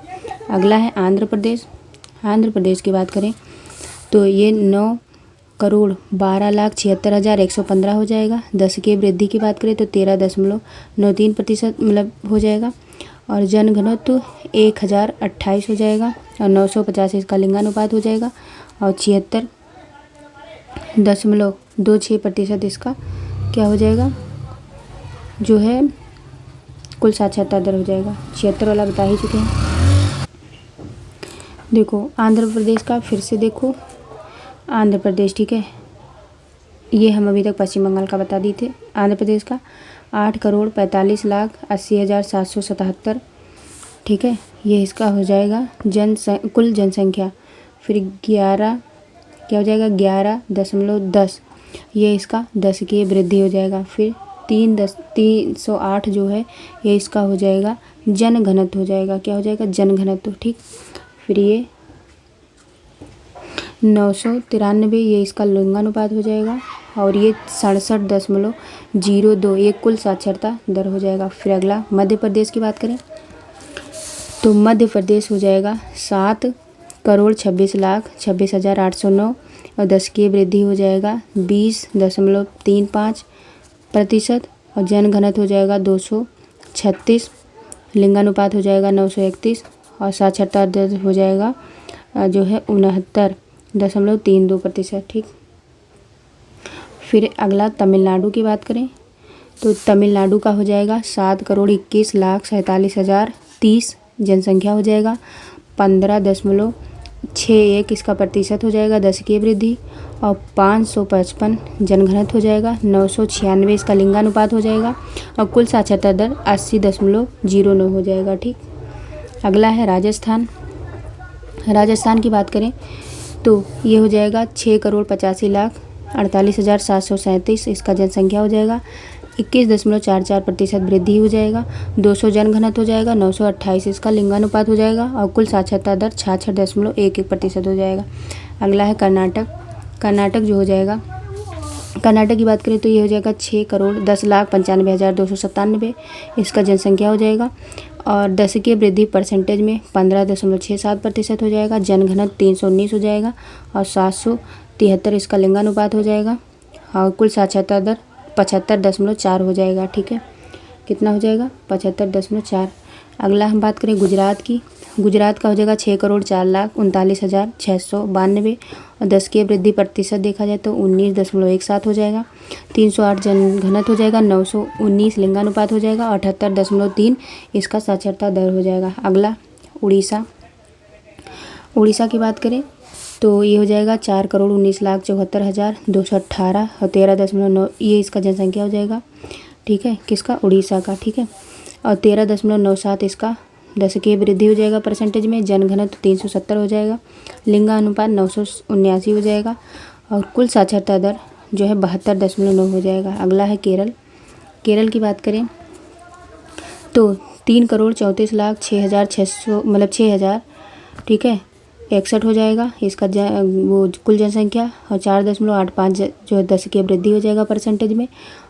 अगला है आंध्र प्रदेश की बात करें तो ये 9,12,76,115 हो जाएगा। 10 की वृद्धि की बात करें तो 13.93% मतलब हो जाएगा और जनघनत्व 1,028 हो जाएगा और 950 इसका लिंगानुपात हो जाएगा और 76.26% इसका क्या हो जाएगा जो है कुल साक्षरता दर हो जाएगा। 76 वाला बता ही चुके हैं। देखो आंध्र प्रदेश का फिर से देखो, आंध्र प्रदेश ठीक है, ये हम अभी तक पश्चिम बंगाल का बता दिए थे। आंध्र प्रदेश का 8,45,80,777, ठीक है, ये इसका हो जाएगा कुल जनसंख्या। फिर 11 क्या हो जाएगा 11.10, ये इसका 10 की वृद्धि हो जाएगा। फिर 308 जो है ये इसका हो जाएगा जन घनत्व हो जाएगा। क्या हो जाएगा जन घनत्व, ठीक। फिर ये 993 ये इसका लिंगानुपात हो जाएगा। और ये 67.02 ये कुल साक्षरता दर हो जाएगा। फिर अगला मध्य प्रदेश की बात करें तो मध्य प्रदेश हो जाएगा 7,26,26,809 और 10 की वृद्धि हो जाएगा 20.35%। और जन घनत्व हो जाएगा 236, लिंगानुपात हो जाएगा 931 और साक्षरता दर हो जाएगा जो है 69.32%, ठीक। फिर अगला तमिलनाडु की बात करें तो तमिलनाडु का हो जाएगा 7,21,47,030 जनसंख्या हो जाएगा। 15.61 इसका प्रतिशत हो जाएगा 10 की वृद्धि और 555 जनघनत्व हो जाएगा। 996 इसका लिंगानुपात हो जाएगा और कुल साक्षरता दर 80.09 हो जाएगा, ठीक। अगला है राजस्थान। राजस्थान की बात करें तो ये हो जाएगा 6,85,48,737 इसका जनसंख्या हो जाएगा। 21.44% वृद्धि हो जाएगा। 200 जनघनत्व हो जाएगा। 928 इसका लिंगानुपात हो जाएगा और कुल साक्षरता दर 66.11% हो जाएगा। अगला है कर्नाटक। कर्नाटक जो हो जाएगा, कर्नाटक की बात करें तो ये हो जाएगा 6,10,95,297 इसका जनसंख्या हो जाएगा और 10 की वृद्धि परसेंटेज में 15.67% हो जाएगा। जनघनत्व 319 हो जाएगा और 773 इसका लिंगानुपात हो जाएगा और कुल साक्षरता दर 75.4 हो जाएगा, ठीक है। कितना हो जाएगा 75.4। अगला हम बात करें गुजरात की। गुजरात का हो जाएगा 6,39,39,692 और 10 की वृद्धि प्रतिशत देखा जाए तो 19.17 हो जाएगा। 308 जनघनत्व हो जाएगा। 919 लिंगानुपात हो जाएगा। 78.3 इसका साक्षरता दर हो जाएगा। अगला उड़ीसा। उड़ीसा की बात करें तो ये हो जाएगा 4,19,74,218 और 13.9 ये इसका जनसंख्या हो जाएगा, ठीक है, किसका उड़ीसा का, ठीक है। और 13.97 इसका 10 की वृद्धि हो जाएगा परसेंटेज में। जनघनत्व 370 हो जाएगा। लिंगानुपात 979 हो जाएगा और कुल साक्षरता दर जो है 72.9 हो जाएगा। अगला है केरल। केरल की बात करें तो 3,34,06,600 मतलब 6,000, ठीक है, 61 हो जाएगा इसका वो कुल जनसंख्या और 4.85 जो है 10 की वृद्धि हो जाएगा परसेंटेज में।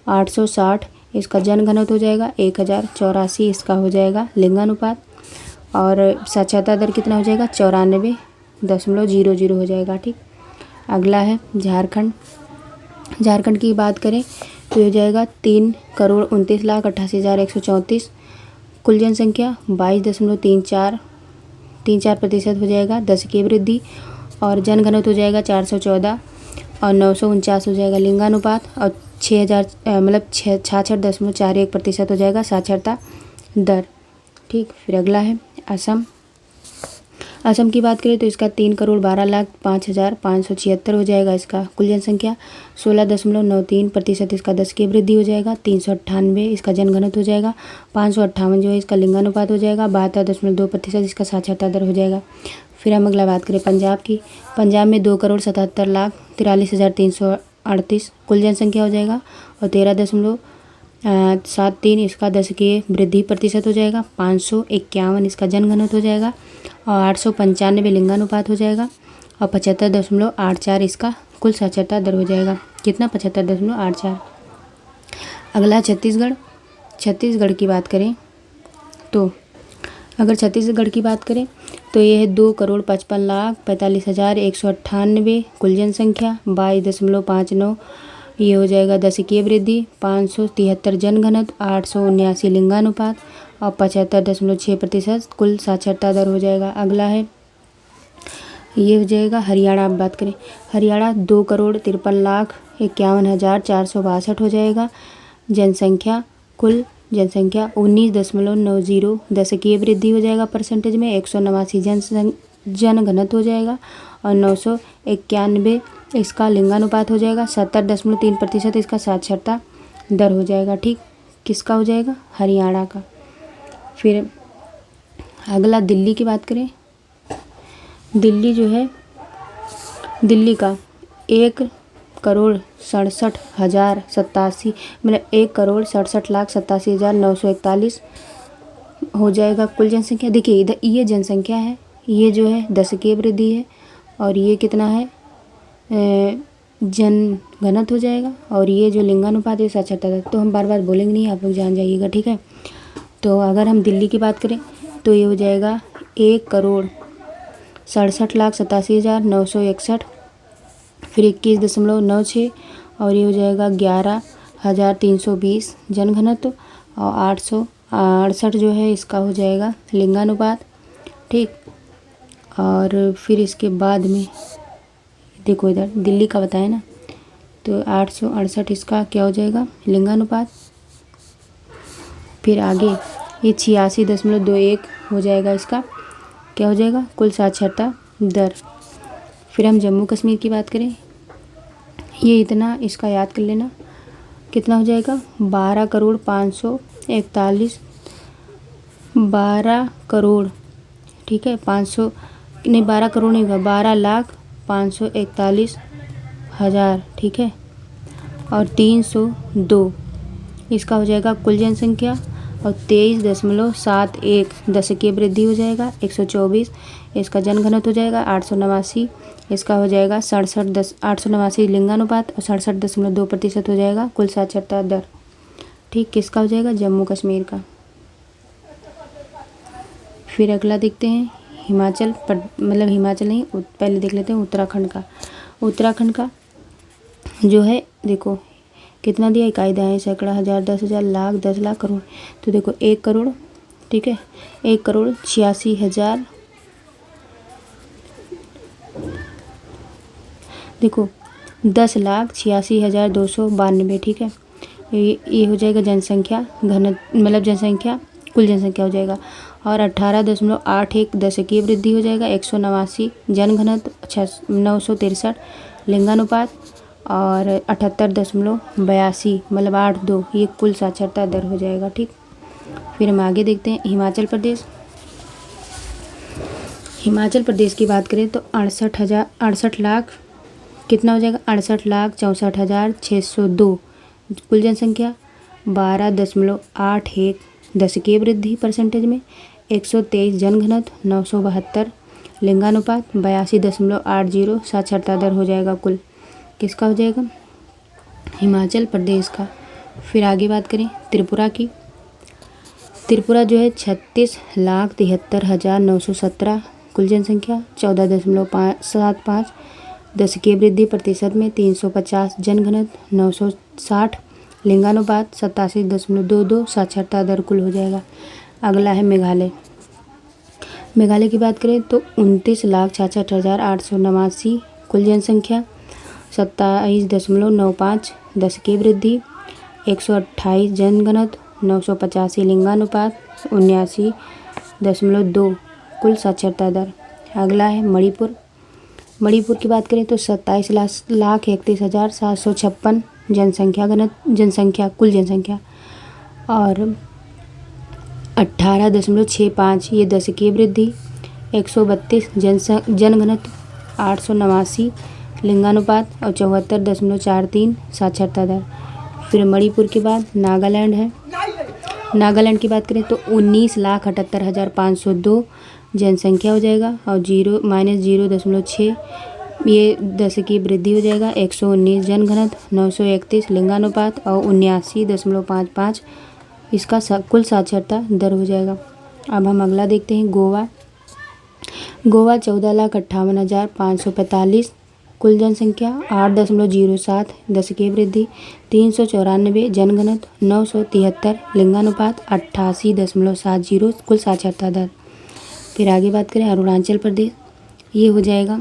860 इसका जनघनत्व हो जाएगा। 1,084 इसका हो जाएगा लिंगानुपात और साक्षरता दर कितना हो जाएगा 94.00 हो जाएगा, ठीक। अगला है झारखंड। झारखंड की बात करें तो हो जाएगा 3,29,88,134 कुल जनसंख्या। 22.34% हो जाएगा 10 की वृद्धि और जनघनत्व हो जाएगा 414 और 949 हो जाएगा लिंगानुपात और 6,000 मतलब 66.41% हो जाएगा साक्षरता दर, ठीक। फिर अगला है असम। असम की बात करें तो इसका 3,12,05,576 हो जाएगा इसका कुल जनसंख्या। 16.93% इसका 10 की वृद्धि हो जाएगा। 398 इसका जनघनत्व हो जाएगा। 558 जो है इसका लिंगानुपात हो जाएगा। 72.2% इसका साक्षरता दर हो जाएगा। फिर हम अगला बात करें पंजाब की। पंजाब में 2,77,43,338 कुल जनसंख्या हो जाएगा और 13.73 इसका 10 की वृद्धि प्रतिशत हो जाएगा। 551 इसका जनघनत्व हो जाएगा और 895 लिंगानुपात हो जाएगा और 75.84 इसका कुल साक्षरता दर हो जाएगा। कितना 75.84। अगला छत्तीसगढ़। छत्तीसगढ़ की बात करें तो अगर छत्तीसगढ़ की बात करें तो ये है 2,55,45,198 कुल जनसंख्या। 22.59 ये हो जाएगा 10 की वृद्धि। 573 जनघनत्व। 879 लिंगानुपात और 75.6% कुल साक्षरता दर हो जाएगा। अगला है ये हो जाएगा हरियाणा। आप बात करें हरियाणा 2,53,51,462 हो जाएगा जनसंख्या। कुल जनसंख्या 19.90 10 की वृद्धि हो जाएगा परसेंटेज में। 189 जन घनत्व हो जाएगा और 991 इसका लिंगानुपात हो जाएगा। 70.3% इसका साक्षरता दर हो जाएगा। ठीक, किसका हो जाएगा? हरियाणा का। फिर अगला दिल्ली की बात करें। दिल्ली जो है, दिल्ली का 1,67,087 मतलब 1,67,87,941 हो जाएगा कुल जनसंख्या। देखिए इधर ये जनसंख्या है, ये जो है दशकीय वृद्धि है और ये कितना है जन घनत्व हो जाएगा और ये जो लिंगानुपात है साक्षरता दर। तो हम बार बार बोलेंगे नहीं, आप लोग जान जाइएगा। ठीक है, तो अगर हम दिल्ली की बात करें तो ये हो जाएगा 1,67,87,961, फिर 21.96 और ये हो जाएगा 11,320 जन घनत्व और 868 जो है इसका हो जाएगा लिंगानुपात। ठीक, और फिर इसके बाद में देखो इधर दिल्ली का बताया ना, तो 868 इसका क्या हो जाएगा लिंगानुपात। फिर आगे ये 86.21 हो जाएगा, इसका क्या हो जाएगा कुल साक्षरता दर। फिर हम जम्मू कश्मीर की बात करें, ये इतना इसका याद कर लेना, कितना हो जाएगा 12,541 12 करोड़। ठीक है, 500 नहीं 12 करोड़ नहीं होगा, 12,541,000। ठीक है, और 302 इसका हो जाएगा कुल जनसंख्या और 23.71 दशकीय वृद्धि हो जाएगा। 124 इसका जन घनत्व हो जाएगा। 889 इसका हो जाएगा 889 लिंगानुपात और 67.2% हो जाएगा कुल साक्षरता दर। ठीक, किसका हो जाएगा जम्मू कश्मीर का। फिर अगला देखते हैं हिमाचल मतलब हिमाचल नहीं, पहले देख लेते हैं उत्तराखंड का। उत्तराखंड का जो है देखो कितना दिया, इकाई दहाई सैकड़ा हज़ार 10,000 लाख 10 लाख करोड़। तो देखो 1 करोड़, ठीक है 1,86,000 देखो 10,86,292। ठीक है, ये हो जाएगा जनसंख्या घन मतलब जनसंख्या कुल जनसंख्या हो जाएगा और 18.81 दशकीय वृद्धि हो जाएगा। 189 जन घनत्व 963 लिंगानुपात और 78.82 मतलब 82 ये कुल साक्षरता दर हो जाएगा। ठीक, फिर हम आगे देखते हैं हिमाचल प्रदेश। हिमाचल प्रदेश की बात करें तो 68 लाख कितना हो जाएगा 68,64,602 कुल जनसंख्या। 12.81 दशकीय वृद्धि परसेंटेज में। 123 जन घनत्व 972 लिंगानुपात 82.80 साक्षरता दर हो जाएगा कुल। किसका हो जाएगा हिमाचल प्रदेश का। फिर आगे बात करें त्रिपुरा की। त्रिपुरा जो है 36,73,917 कुल जनसंख्या। 14.75 दशकीय वृद्धि प्रतिशत में। 350 जन घनत्व 960 लिंगानुपात 87.22 साक्षरता दर कुल हो जाएगा। अगला है मेघालय। मेघालय की बात करें तो 29,66,889 कुल जनसंख्या। 27.95 दशकीय वृद्धि। 128 जन घनत्व 985 लिंगानुपात 79.2 कुल साक्षरता दर। अगला है मणिपुर। मणिपुर की बात करें तो 27,31,756 जनसंख्या कुल जनसंख्या और 18.65 ये दशकीय वृद्धि। 132 जन घनत्व 889 लिंगानुपात और 74.43 साक्षरता दर। फिर मणिपुर के बाद नागालैंड है। नागालैंड की बात करें तो 19,78,502 जनसंख्या हो जाएगा और 0.06 ये दशकीय वृद्धि हो जाएगा। 119 जन घनत्व 931 लिंगानुपात और 79.55 इसका कुल साक्षरता दर हो जाएगा। अब हम अगला देखते हैं गोवा। गोवा 14,58,545 कुल जनसंख्या। 8.07 दशकीय वृद्धि। 394 जन घनत्व 973 लिंगानुपात 88.70 कुल साक्षरता दर। फिर आगे बात करें अरुणाचल प्रदेश। ये हो जाएगा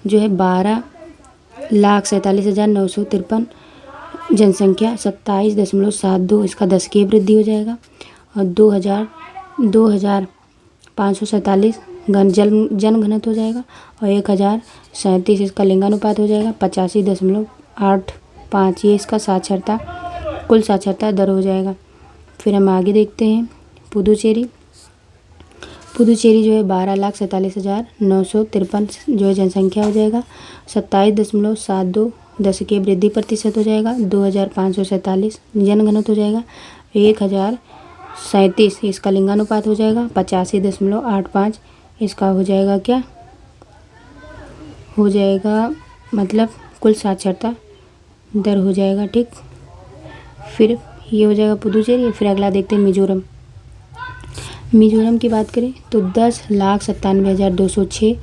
जो है 12,47,953 जनसंख्या। 27.72 इसका दशकीय वृद्धि हो जाएगा और 2,547 जन घनत्व हो जाएगा। और 1037 इसका लिंगानुपात हो जाएगा। 85.85 ये इसका कुल साक्षरता दर हो जाएगा। फिर हम आगे देखते हैं पुदुचेरी जो है 12,47,953 जो है जनसंख्या हो जाएगा। 27.72 दशकीय वृद्धि प्रतिशत हो जाएगा। 2,547 जन घनत्व हो जाएगा। 1037 इसका लिंगानुपात हो जाएगा। 85.85 इसका हो जाएगा क्या हो जाएगा मतलब कुल साक्षरता दर हो जाएगा। ठीक, फिर ये हो जाएगा पुदुचेरी। फिर अगला देखते हैं मिजोरम की बात करें तो 10,97,206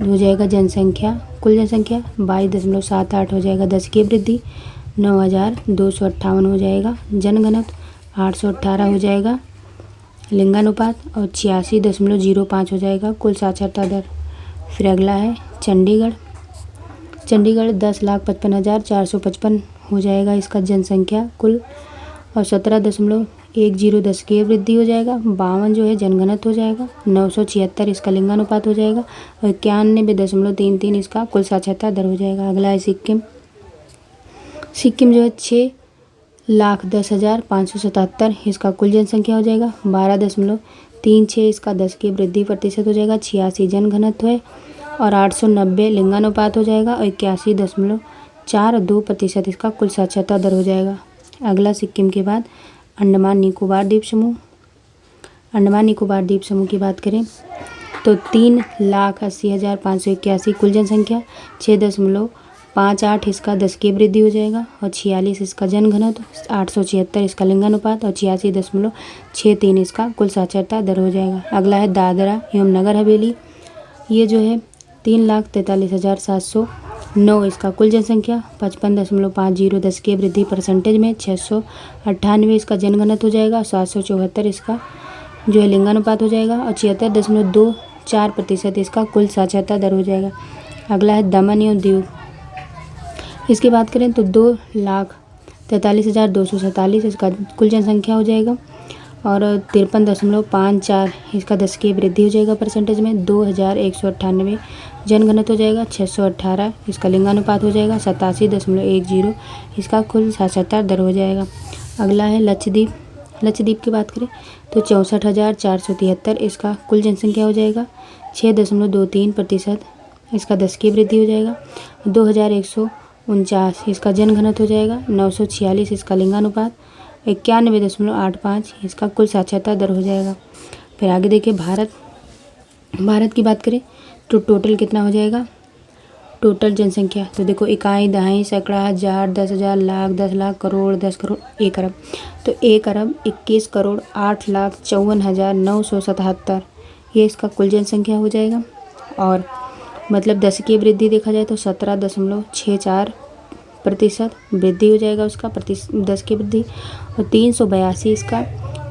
हो जाएगा जनसंख्या। कुल जनसंख्या 22.78 हो जाएगा। दशकीय वृद्धि 9,258 हो जाएगा। जनघनत्व 818 हो जाएगा। लिंगानुपात और 86.05 हो जाएगा कुल साक्षरता दर। फिर अगला है चंडीगढ़ 10,55,455 हो जाएगा इसका जनसंख्या कुल। और 17.10 दशकीय वृद्धि हो जाएगा। 52 जो है जनघनत्व हो जाएगा। 976 इसका लिंगानुपात हो जाएगा। और 91.33 इसका कुल साक्षरता दर हो जाएगा। अगला है सिक्किम जो है 6,10,577 इसका कुल जनसंख्या हो जाएगा। 12.36 इसका दशकीय वृद्धि प्रतिशत हो जाएगा। 86 जन घनत्व है और 890 लिंगानुपात हो जाएगा। और 81.42% इसका कुल साक्षरता दर हो जाएगा। अगला सिक्किम के बाद अंडमान निकोबार द्वीप समूह की बात करें तो 3,80,581 कुल जनसंख्या। 6.58 इसका दशकीय वृद्धि हो जाएगा। और 46 इसका जन घनत्व। 876 इसका लिंगानुपात और 86.63 इसका कुल साक्षरता दर हो जाएगा। अगला है दादरा एवं नगर हवेली। ये जो है 3,43,709 इसका कुल जनसंख्या। 55.50 दशकीय वृद्धि परसेंटेज में। 698 इसका जनघनत्व हो जाएगा। 774 इसका जो है लिंगानुपात हो जाएगा। और 76.24% इसका कुल साक्षरता दर हो जाएगा। अगला है दमन एवं दीव। इसकी बात करें तो 2,43,247 इसका कुल जनसंख्या हो जाएगा। और 53.54 इसका दशकीय वृद्धि हो जाएगा परसेंटेज में। 2,198 जनघनत्व हो जाएगा। 618 इसका लिंगानुपात हो जाएगा। 87.10 इसका कुल साक्षरता दर हो जाएगा। अगला है लक्षद्वीप की बात करें तो 64,473 इसका कुल जनसंख्या हो जाएगा। 6.23% इसका दशकीय वृद्धि हो जाएगा। 2,149 इसका जनघनत्व हो जाएगा। 946 इसका लिंगानुपात। 91.85 इसका कुल साक्षरता दर हो जाएगा। फिर आगे देखिए भारत की बात करें तो टोटल कितना हो जाएगा। टोटल जनसंख्या तो देखो इकाई, दहाई, सैकड़ा, हजार, 10,000, लाख, 10 लाख, करोड़, 10 करोड़, 1 अरब। तो 1 अरब 21 करोड़ 8,54,977 ये इसका कुल जनसंख्या हो जाएगा। और मतलब दशकीय वृद्धि देखा जाए तो 17.64% वृद्धि हो जाएगा उसका दशकीय वृद्धि। और 382 इसका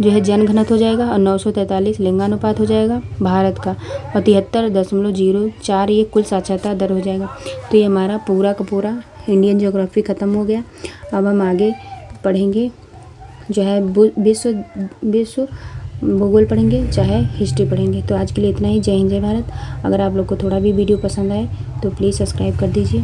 जो है जन घनत्व हो जाएगा। और 943 लिंगानुपात हो जाएगा भारत का। और 73.04 ये कुल साक्षरता दर हो जाएगा। तो ये हमारा पूरा का पूरा इंडियन ज्योग्राफी ख़त्म हो गया। अब हम आगे पढ़ेंगे जो है विश्व भूगोल पढ़ेंगे चाहे हिस्ट्री पढ़ेंगे। तो आज के लिए इतना ही। जय हिंद, जय भारत। अगर आप लोग को थोड़ा भी वीडियो पसंद आए तो प्लीज़ सब्सक्राइब कर दीजिए।